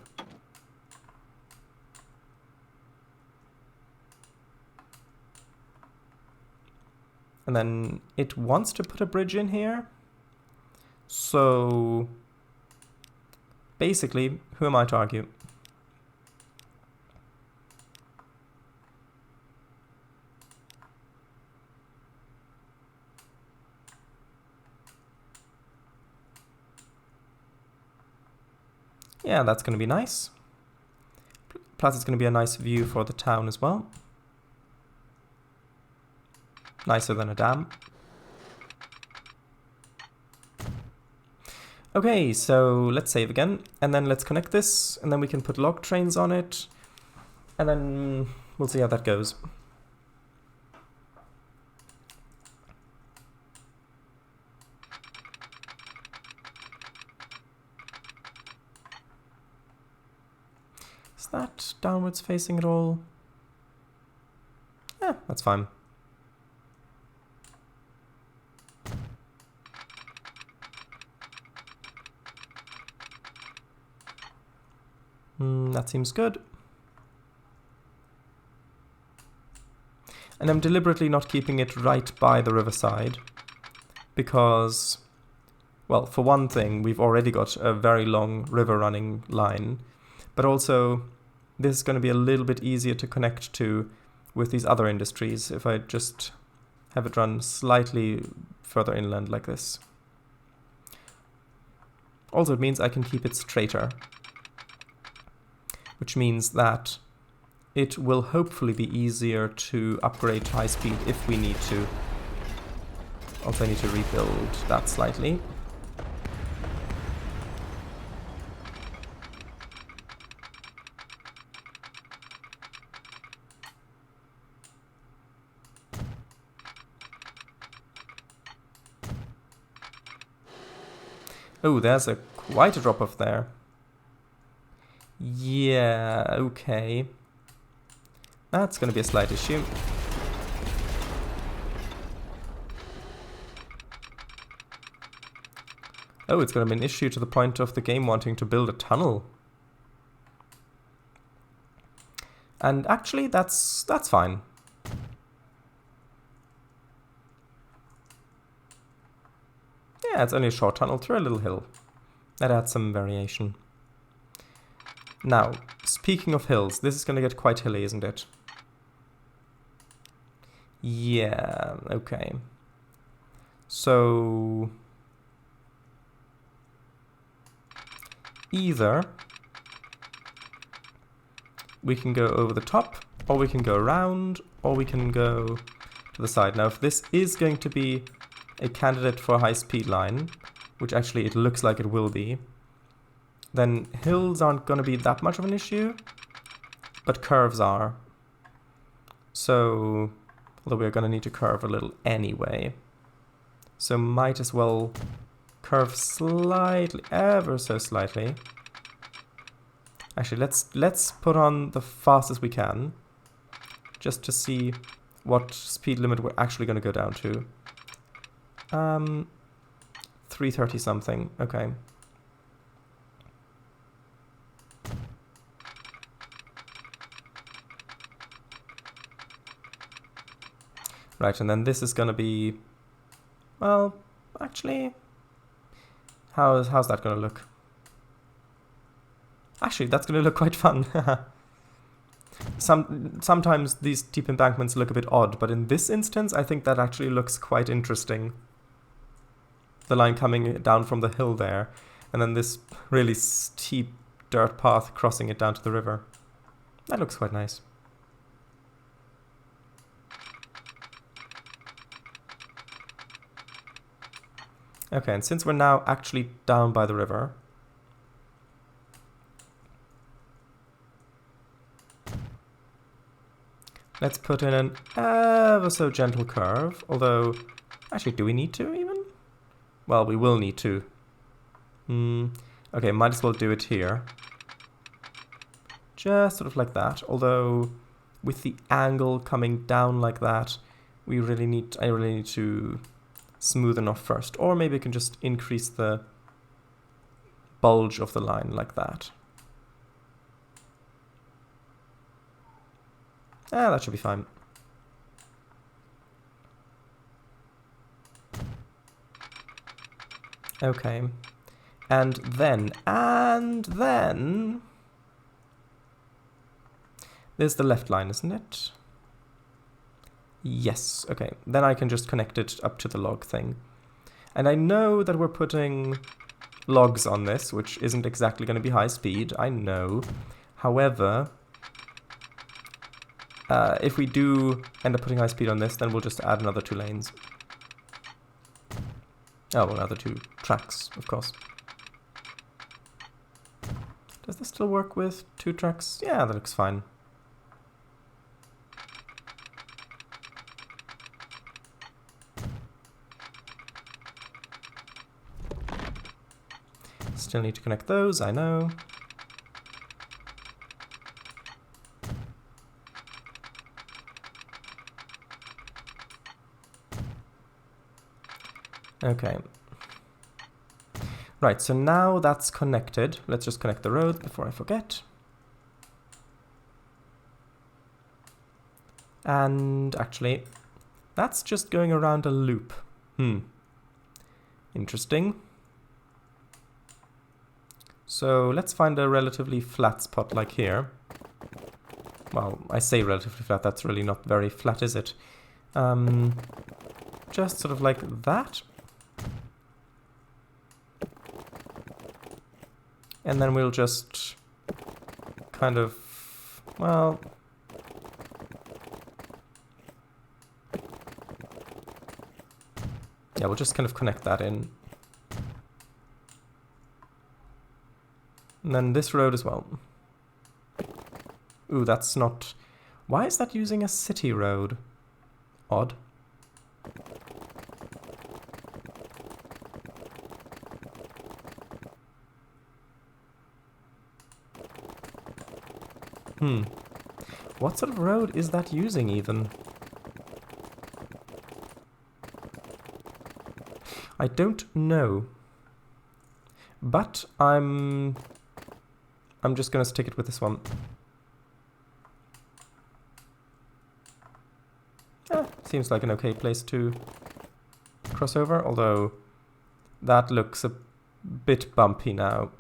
[SPEAKER 1] And then it wants to put a bridge in here. So basically, who am I to argue? Yeah, that's going to be nice. Plus it's going to be a nice view for the town as well. Nicer than a dam. Okay, so let's save again, and then let's connect this, and then we can put log trains on it, and then we'll see how that goes. Is that downwards facing at all? Yeah, that's fine. That seems good. And I'm deliberately not keeping it right by the riverside because, well, for one thing, we've already got a very long river running line, but also this is going to be a little bit easier to connect to with these other industries if I just have it run slightly further inland like this. Also, it means I can keep it straighter, which means that it will hopefully be easier to upgrade to high speed if we need to. Also, I need to rebuild that slightly. Oh, there's quite a drop off there. Yeah, okay. That's going to be a slight issue. Oh, it's going to be an issue to the point of the game wanting to build a tunnel. And actually, that's fine. Yeah, it's only a short tunnel through a little hill. That adds some variation. Now, speaking of hills, this is going to get quite hilly, isn't it? Yeah, okay. So either we can go over the top, or we can go around, or we can go to the side. Now, if this is going to be a candidate for a high-speed line, which actually it looks like it will be, then hills aren't going to be that much of an issue, but curves are. So, although we're going to need to curve a little anyway. So might as well curve slightly, ever so slightly. Actually, let's put on the fastest we can, just to see what speed limit we're actually going to go down to. 330 something, okay. Right, and then this is going to be, well, actually, how's that going to look? Actually, that's going to look quite fun. Sometimes these steep embankments look a bit odd, but in this instance, I think that actually looks quite interesting. The line coming down from the hill there, and then this really steep dirt path crossing it down to the river. That looks quite nice. Okay, and since we're now actually down by the river, let's put in an ever so gentle curve, although, actually, do we need to even? Well, we will need to. Okay, might as well do it here. Just sort of like that, although with the angle coming down like that, I really need to smoothen off first. Or maybe I can just increase the bulge of the line like that. That should be fine. Okay. And then... there's the left line, isn't it? Yes, okay. Then I can just connect it up to the log thing. And I know that we're putting logs on this, which isn't exactly going to be high speed, I know. However, if we do end up putting high speed on this, then we'll just add another 2 lanes. Oh, another 2 tracks, of course. Does this still work with 2 tracks? Yeah, that looks fine. Still need to connect those, I know. Okay. Right, so now that's connected. Let's just connect the road before I forget. And actually, that's just going around a loop. Interesting. So let's find a relatively flat spot like here. Well, I say relatively flat, that's really not very flat, is it? Just sort of like that. And then we'll just kind of, well... yeah, we'll just kind of connect that in. And then this road as well. Ooh, that's not... why is that using a city road? Odd. What sort of road is that using even? I don't know. But I'm just gonna stick it with this one. Seems like an okay place to cross over, although that looks a bit bumpy now.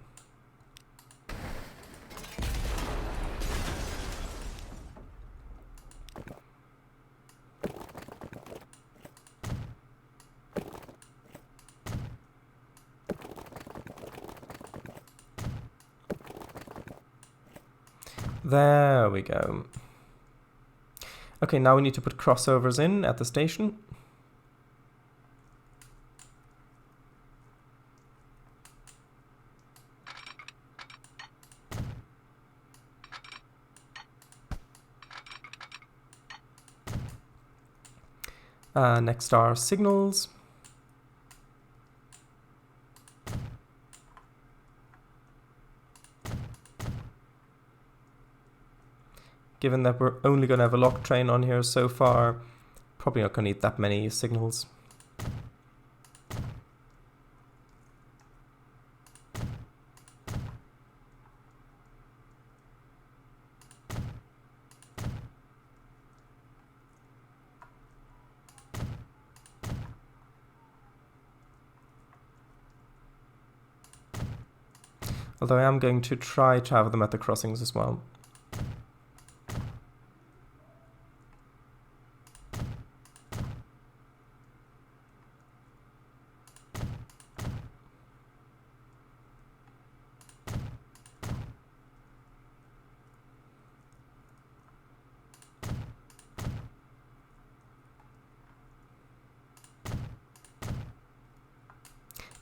[SPEAKER 1] There we go. Okay, now we need to put crossovers in at the station. Next are signals. Given that we're only going to have a lock train on here so far, probably not going to need that many signals. Although I am going to try to have them at the crossings as well.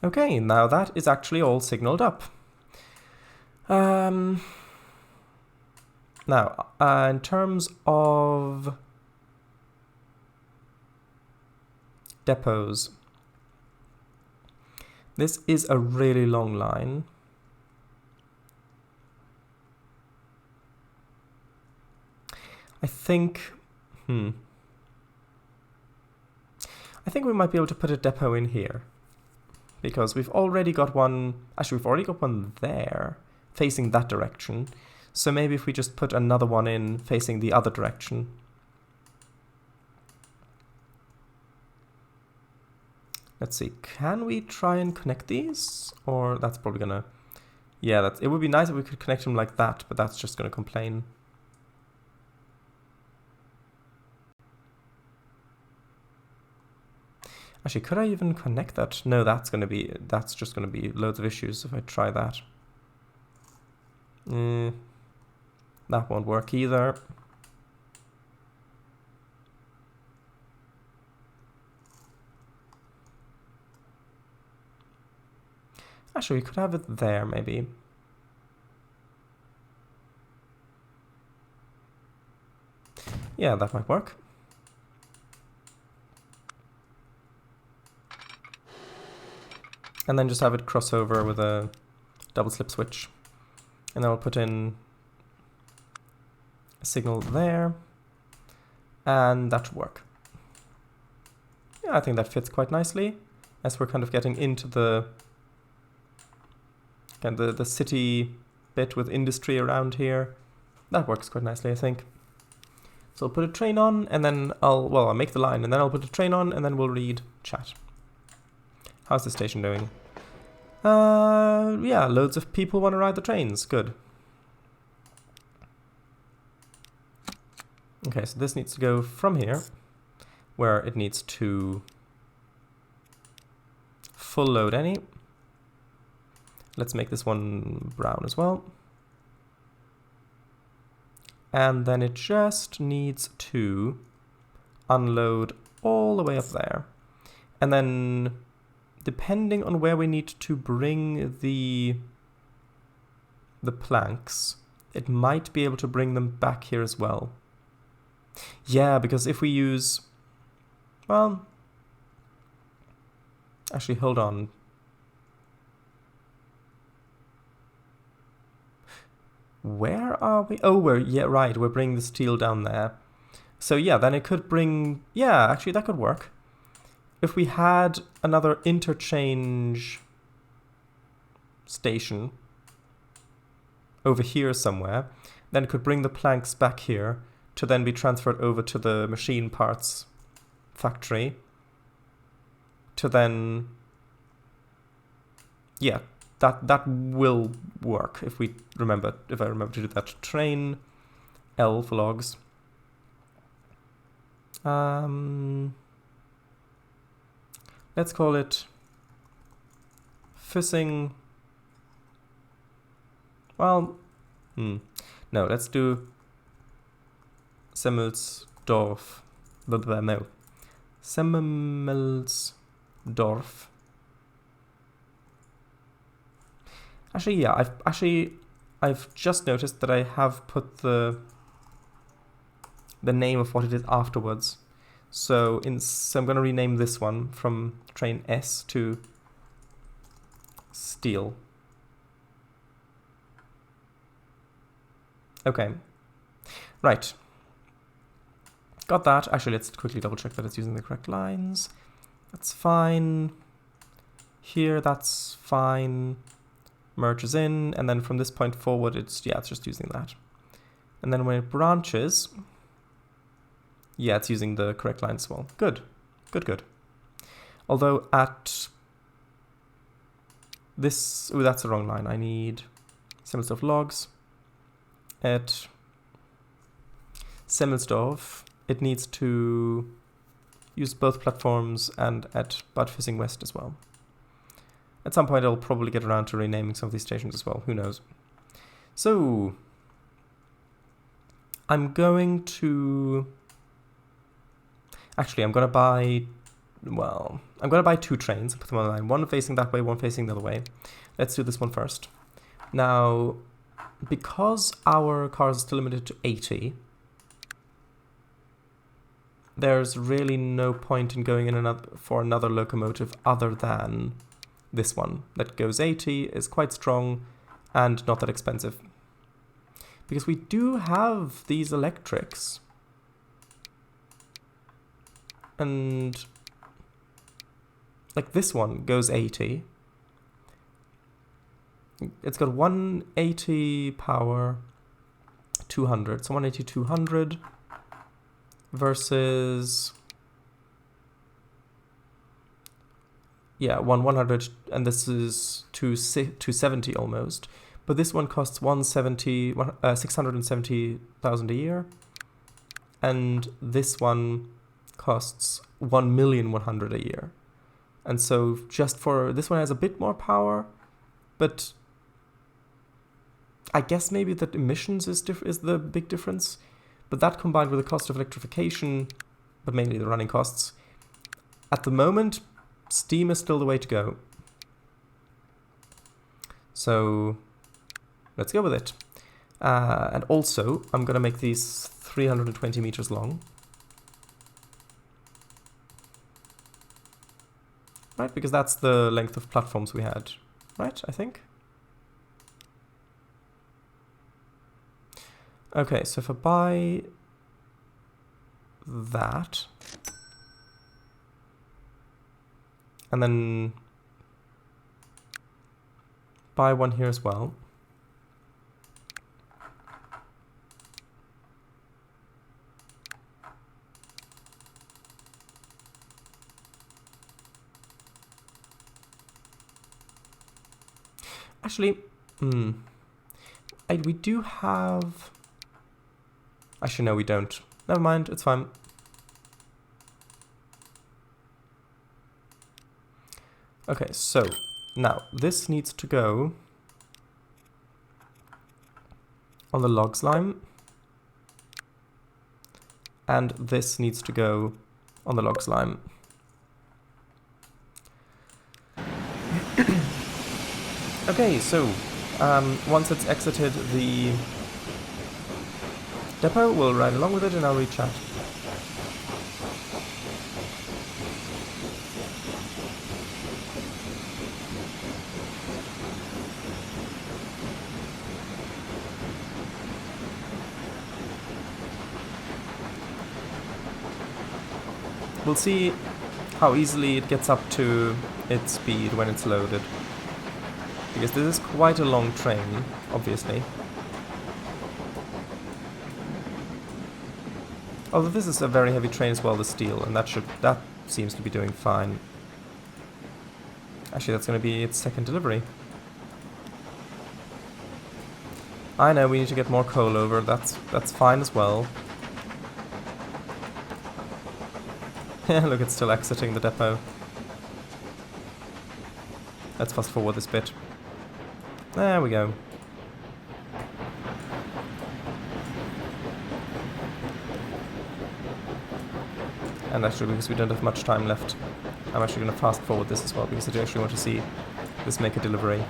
[SPEAKER 1] Okay, now that is actually all signaled up. Now, in terms of depots, this is a really long line. I think we might be able to put a depot in here. Because we've already got one, actually we've already got one there, facing that direction. So maybe if we just put another one in facing the other direction. Let's see, can we try and connect these? Or that's probably gonna, yeah, it would be nice if we could connect them like that, but that's just gonna complain. Actually, could I even connect that? No, that's just gonna be loads of issues if I try that. That won't work either. Actually, we could have it there, maybe. Yeah, that might work. And then just have it cross over with a double slip switch. And then I'll put in a signal there. And that should work. Yeah, I think that fits quite nicely, as we're kind of getting into the city bit with industry around here. That works quite nicely, I think. So I'll put a train on, and then I'll make the line, and then I'll put a train on, and then we'll read chat. How's the station doing? Yeah, loads of people want to ride the trains. Good. Okay, so this needs to go from here, where it needs to full load any. Let's make this one brown as well. And then it just needs to unload all the way up there. And then, depending on where we need to bring the planks, it might be able to bring them back here as well. Yeah, because if we use... Well... Actually, hold on. Where are we? Oh, yeah, right, we're bringing the steel down there. So yeah, then it could bring... Yeah, actually, that could work. If we had another interchange station over here somewhere, then it could bring the planks back here to then be transferred over to the machine parts factory to then... Yeah, that will work if I remember to do that. Train L for logs. Let's call it Füssing. Well, no, let's do Semmelsdorf. No, Semmelsdorf. Actually, yeah, I've just noticed that I have put the name of what it is afterwards. So I'm going to rename this one from train S to steel. Okay. Right. Got that. Actually, let's quickly double check that it's using the correct lines. That's fine. Here, that's fine. Merges in, and then from this point forward, it's just using that. And then when it branches, yeah, it's using the correct line as well. Good, good, good. Although at this, oh, that's the wrong line. I need Semmelsdorf logs. At Semmelsdorf, it needs to use both platforms and at Bad Vissing West as well. At some point I'll probably get around to renaming some of these stations as well, who knows. So, I'm going to... Actually, I'm going to buy... Well, I'm going to buy 2 trains and put them on the line. One facing that way, one facing the other way. Let's do this one first. Now, because our cars are still limited to 80, there's really no point in going in for another locomotive other than this one. That goes 80, is quite strong, and not that expensive. Because we do have these electrics. And like this one goes 80. It's got 180 power, 200. So 180, 200 versus... Yeah, 100, and this is 270 almost. But this one costs 670,000 a year. And this one costs 1,100,000 a year. And so just for... This one has a bit more power, but... I guess maybe that emissions is the big difference. But that combined with the cost of electrification, but mainly the running costs, at the moment, steam is still the way to go. So let's go with it. And also, I'm going to make these 320 meters long. Right, because that's the length of platforms we had. Right, I think? Okay, so if I buy that, and then buy one here as well, actually, we do have... Actually, no, we don't. Never mind, it's fine. Okay, so now this needs to go on the logs line, and this needs to go on the logs line. Okay, so once it's exited the depot, we'll ride along with it and I'll rechat. We'll see how easily it gets up to its speed when it's loaded. Because this is quite a long train, obviously. Although this is a very heavy train as well, the steel, and that seems to be doing fine. Actually, that's going to be its second delivery. I know we need to get more coal over. That's fine as well. Look, it's still exiting the depot. Let's fast forward this bit. There we go. And actually, because we don't have much time left, I'm actually going to fast forward this as well, because I do actually want to see this make a delivery.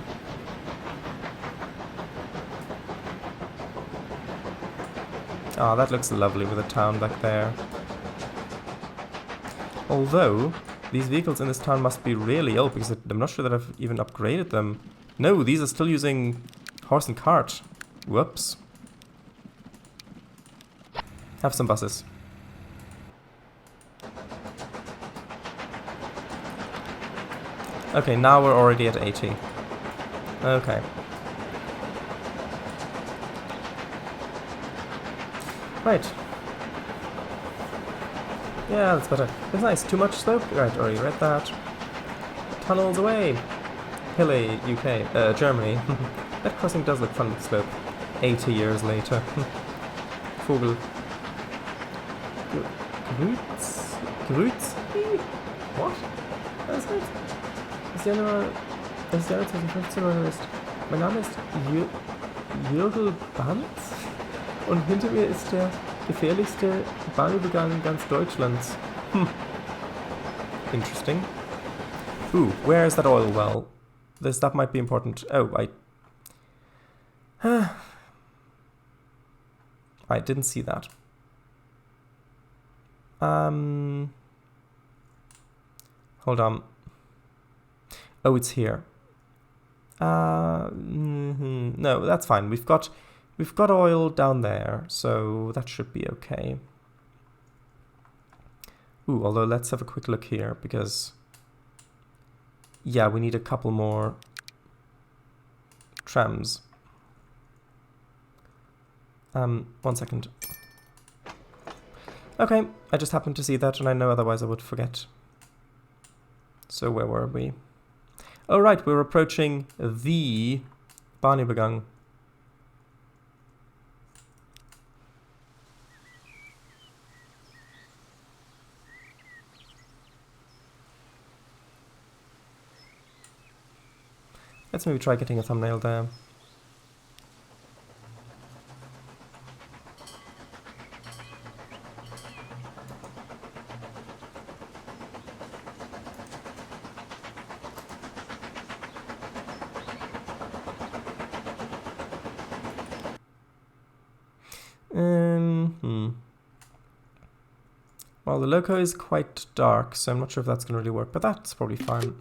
[SPEAKER 1] Ah, that looks lovely with a town back there. Although, these vehicles in this town must be really old, because I'm not sure that I've even upgraded them. No, these are still using horse and cart. Whoops. Have some buses. Okay, now we're already at 80. Okay. Right. Yeah, that's better. It's nice. Too much slope? Right, already read that. Tunnels away! Hilly, UK, Germany. That crossing does look fun with the slope. 80 years later. Vogel. Grütz? What? Was ist das? Ist Januar... Das ist Januar 2015 oder ist... Mein Name ist Jürgel Banz und hinter mir ist der gefährlichste Bahnübergang ganz Deutschlands. Interesting. Ooh, where is that oil well? That might be important. Oh, I didn't see that. Hold on. Oh, it's here. No, that's fine. We've got oil down there, so that should be okay. Ooh, although let's have a quick look here, because yeah, we need a couple more trams. 1 second. Okay, I just happened to see that, and I know otherwise I would forget. So where were we? Oh right, we're approaching the Bahnübergang. Let's maybe try getting a thumbnail there. Well, the loco is quite dark, so I'm not sure if that's going to really work, but that's probably fine.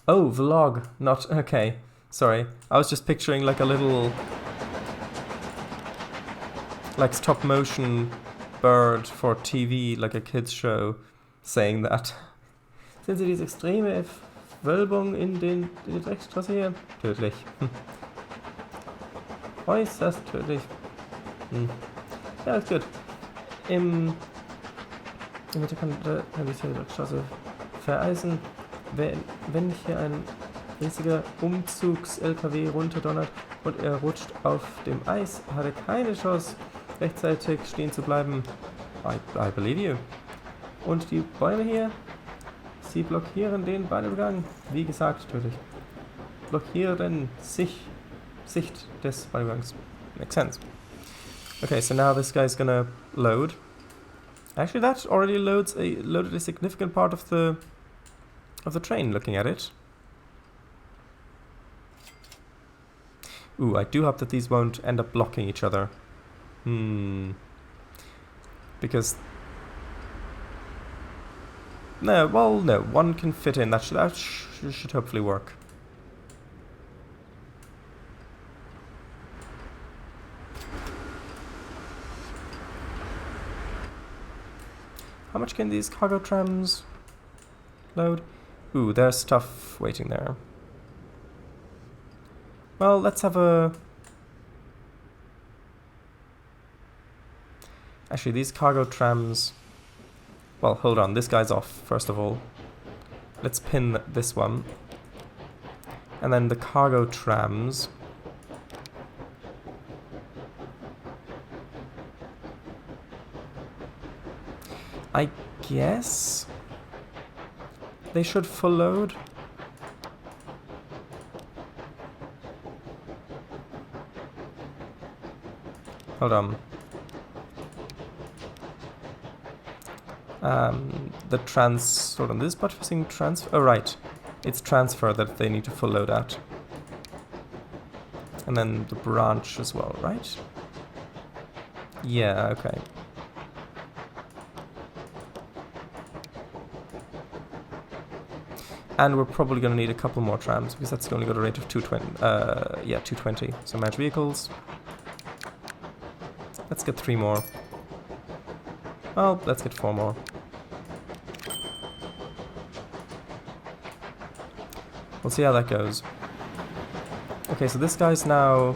[SPEAKER 1] Oh, vlog, not... okay, sorry. I was just picturing like a little... like stop motion bird for TV, like a kids show, saying that. Sind Sie diese extreme Wölbung in der Dreckstraße hier? Tödlich. Äußerst tödlich. Ja, ist gut. In der Mitte kann ich die Dreckstraße vereisen. Wenn hier ein riesiger Umzugs-LKW runterdonnert und er rutscht auf dem Eis, hat er keine Chance, rechtzeitig stehen zu bleiben. I believe you. Und die Bäume hier, sie blockieren den Bahnübergang. Wie gesagt, tödlich. Blockieren Sicht des Bahnübergangs. Makes sense. Okay, so now this guy's gonna load. Actually, that already loaded a significant part of the train, looking at it. Ooh, I do hope that these won't end up blocking each other. Because... no, well, no, one can fit in. That should hopefully work. How much can these cargo trams load? Ooh, there's stuff waiting there. Well, let's have a... actually, these cargo trams... well, hold on, this guy's off, first of all. Let's pin this one. And then the cargo trams... I guess they should full load. Hold on. Hold on, this buttressing transfer. Oh, right. It's transfer that they need to full load at. And then the branch as well, right? Yeah, okay. And we're probably going to need a couple more trams, because that's only got a rate of 220. Yeah, 220. So manage vehicles. Let's get 3 more. Well, let's get 4 more. We'll see how that goes. Okay, so this guy's now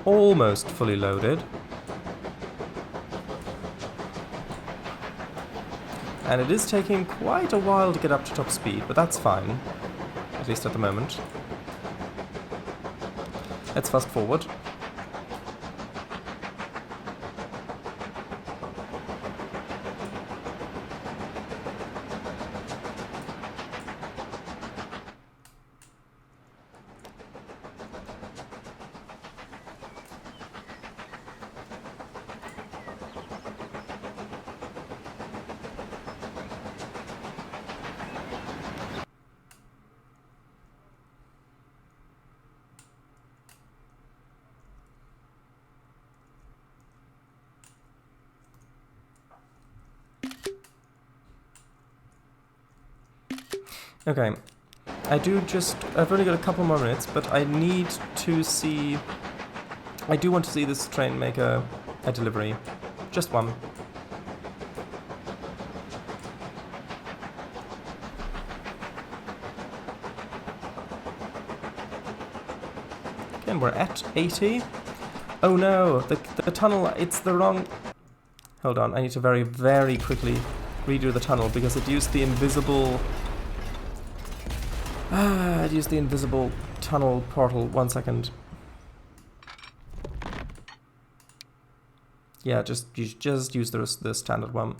[SPEAKER 1] almost fully loaded. And it is taking quite a while to get up to top speed, but that's fine. At least at the moment. Let's fast forward. Okay, I've only got a couple more minutes, but I need to see, I do want to see this train make a delivery. Just one. Okay, and we're at 80. Oh no, the tunnel, it's the wrong... Hold on, I need to very, very quickly redo the tunnel because it used the invisible... I'd use the invisible tunnel portal. 1 second. Yeah, just use the standard one.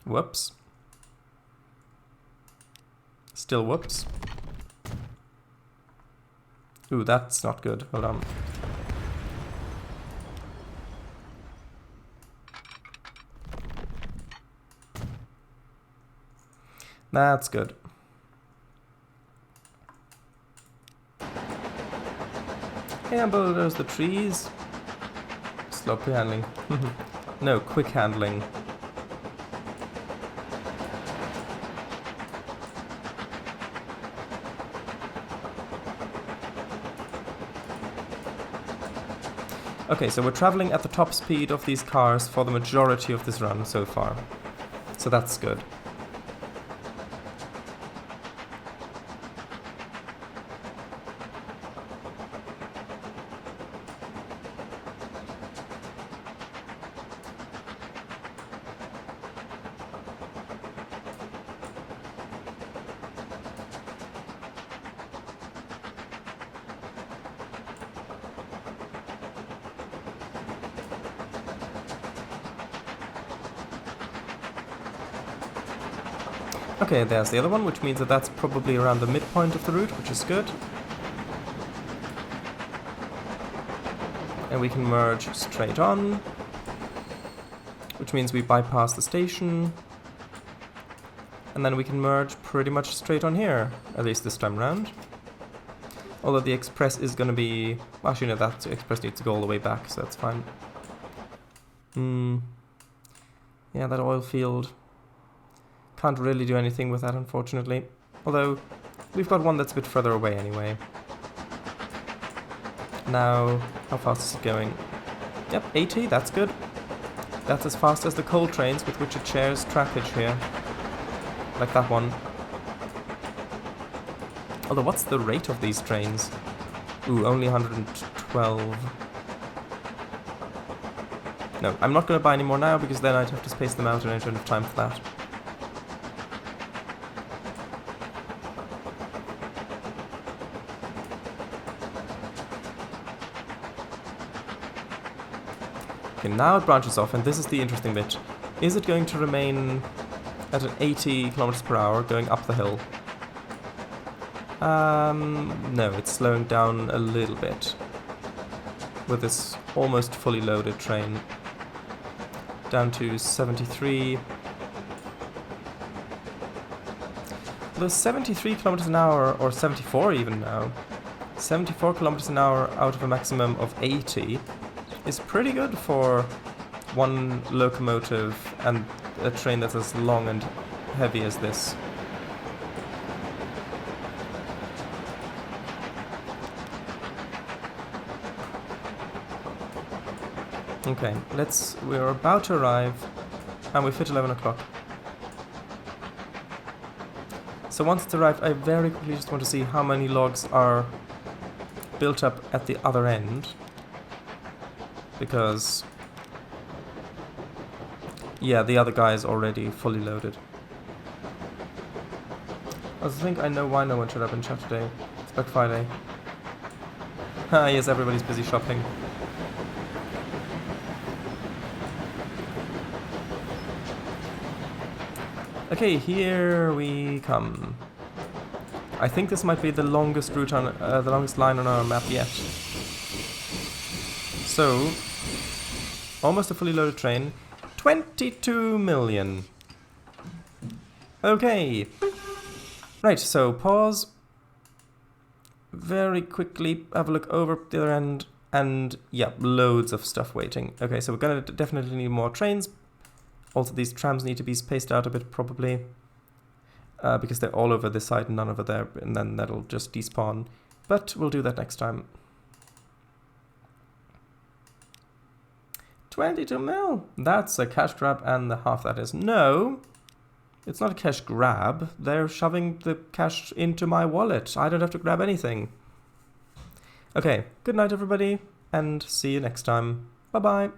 [SPEAKER 1] Whoops. Still whoops. Ooh, that's not good. Hold on. That's good. Yeah, but there's the trees. Slow handling. No, quick handling. Okay, so we're traveling at the top speed of these cars for the majority of this run so far. So that's good. Okay, there's the other one, which means that that's probably around the midpoint of the route, which is good. And we can merge straight on, which means we bypass the station. And then we can merge pretty much straight on here, at least this time round. Although the express is going to be... Actually, no, that express needs to go all the way back, so that's fine. Yeah, that oil field... Can't really do anything with that, unfortunately. Although, we've got one that's a bit further away anyway. Now, how fast is it going? Yep, 80, that's good. That's as fast as the coal trains with which it shares trackage here. Like that one. Although, what's the rate of these trains? Ooh, only 112. No, I'm not going to buy any more now, because then I'd have to space them out and I don't have time for that. Okay, now it branches off, and this is the interesting bit. Is it going to remain at an 80 kilometers per hour going up the hill? No, it's slowing down a little bit with this almost fully loaded train. Down to 73. There's 73 kilometers an hour, or 74 even now. 74 kilometers an hour out of a maximum of 80 is pretty good for one locomotive and a train that's as long and heavy as this. Okay, we're about to arrive, and we've hit 11 o'clock. So once it's arrived, I very quickly just want to see how many logs are built up at the other end. Because, Yeah, the other guy is already fully loaded. I think I know why no one showed up in chat today. It's Black Friday. Ah, yes, everybody's busy shopping. Okay, here we come. I think this might be the longest route on the longest line on our map yet. So, almost a fully loaded train. 22 million. Okay. Right, so pause. Very quickly have a look over the other end. And yeah, loads of stuff waiting. Okay, so we're going to definitely need more trains. Also, these trams need to be spaced out a bit, probably. Because they're all over this side and none over there. And then that'll just despawn. But we'll do that next time. 22 mil. That's a cash grab and the half that is. No, it's not a cash grab. They're shoving the cash into my wallet. I don't have to grab anything. Okay, good night everybody, and see you next time. Bye-bye.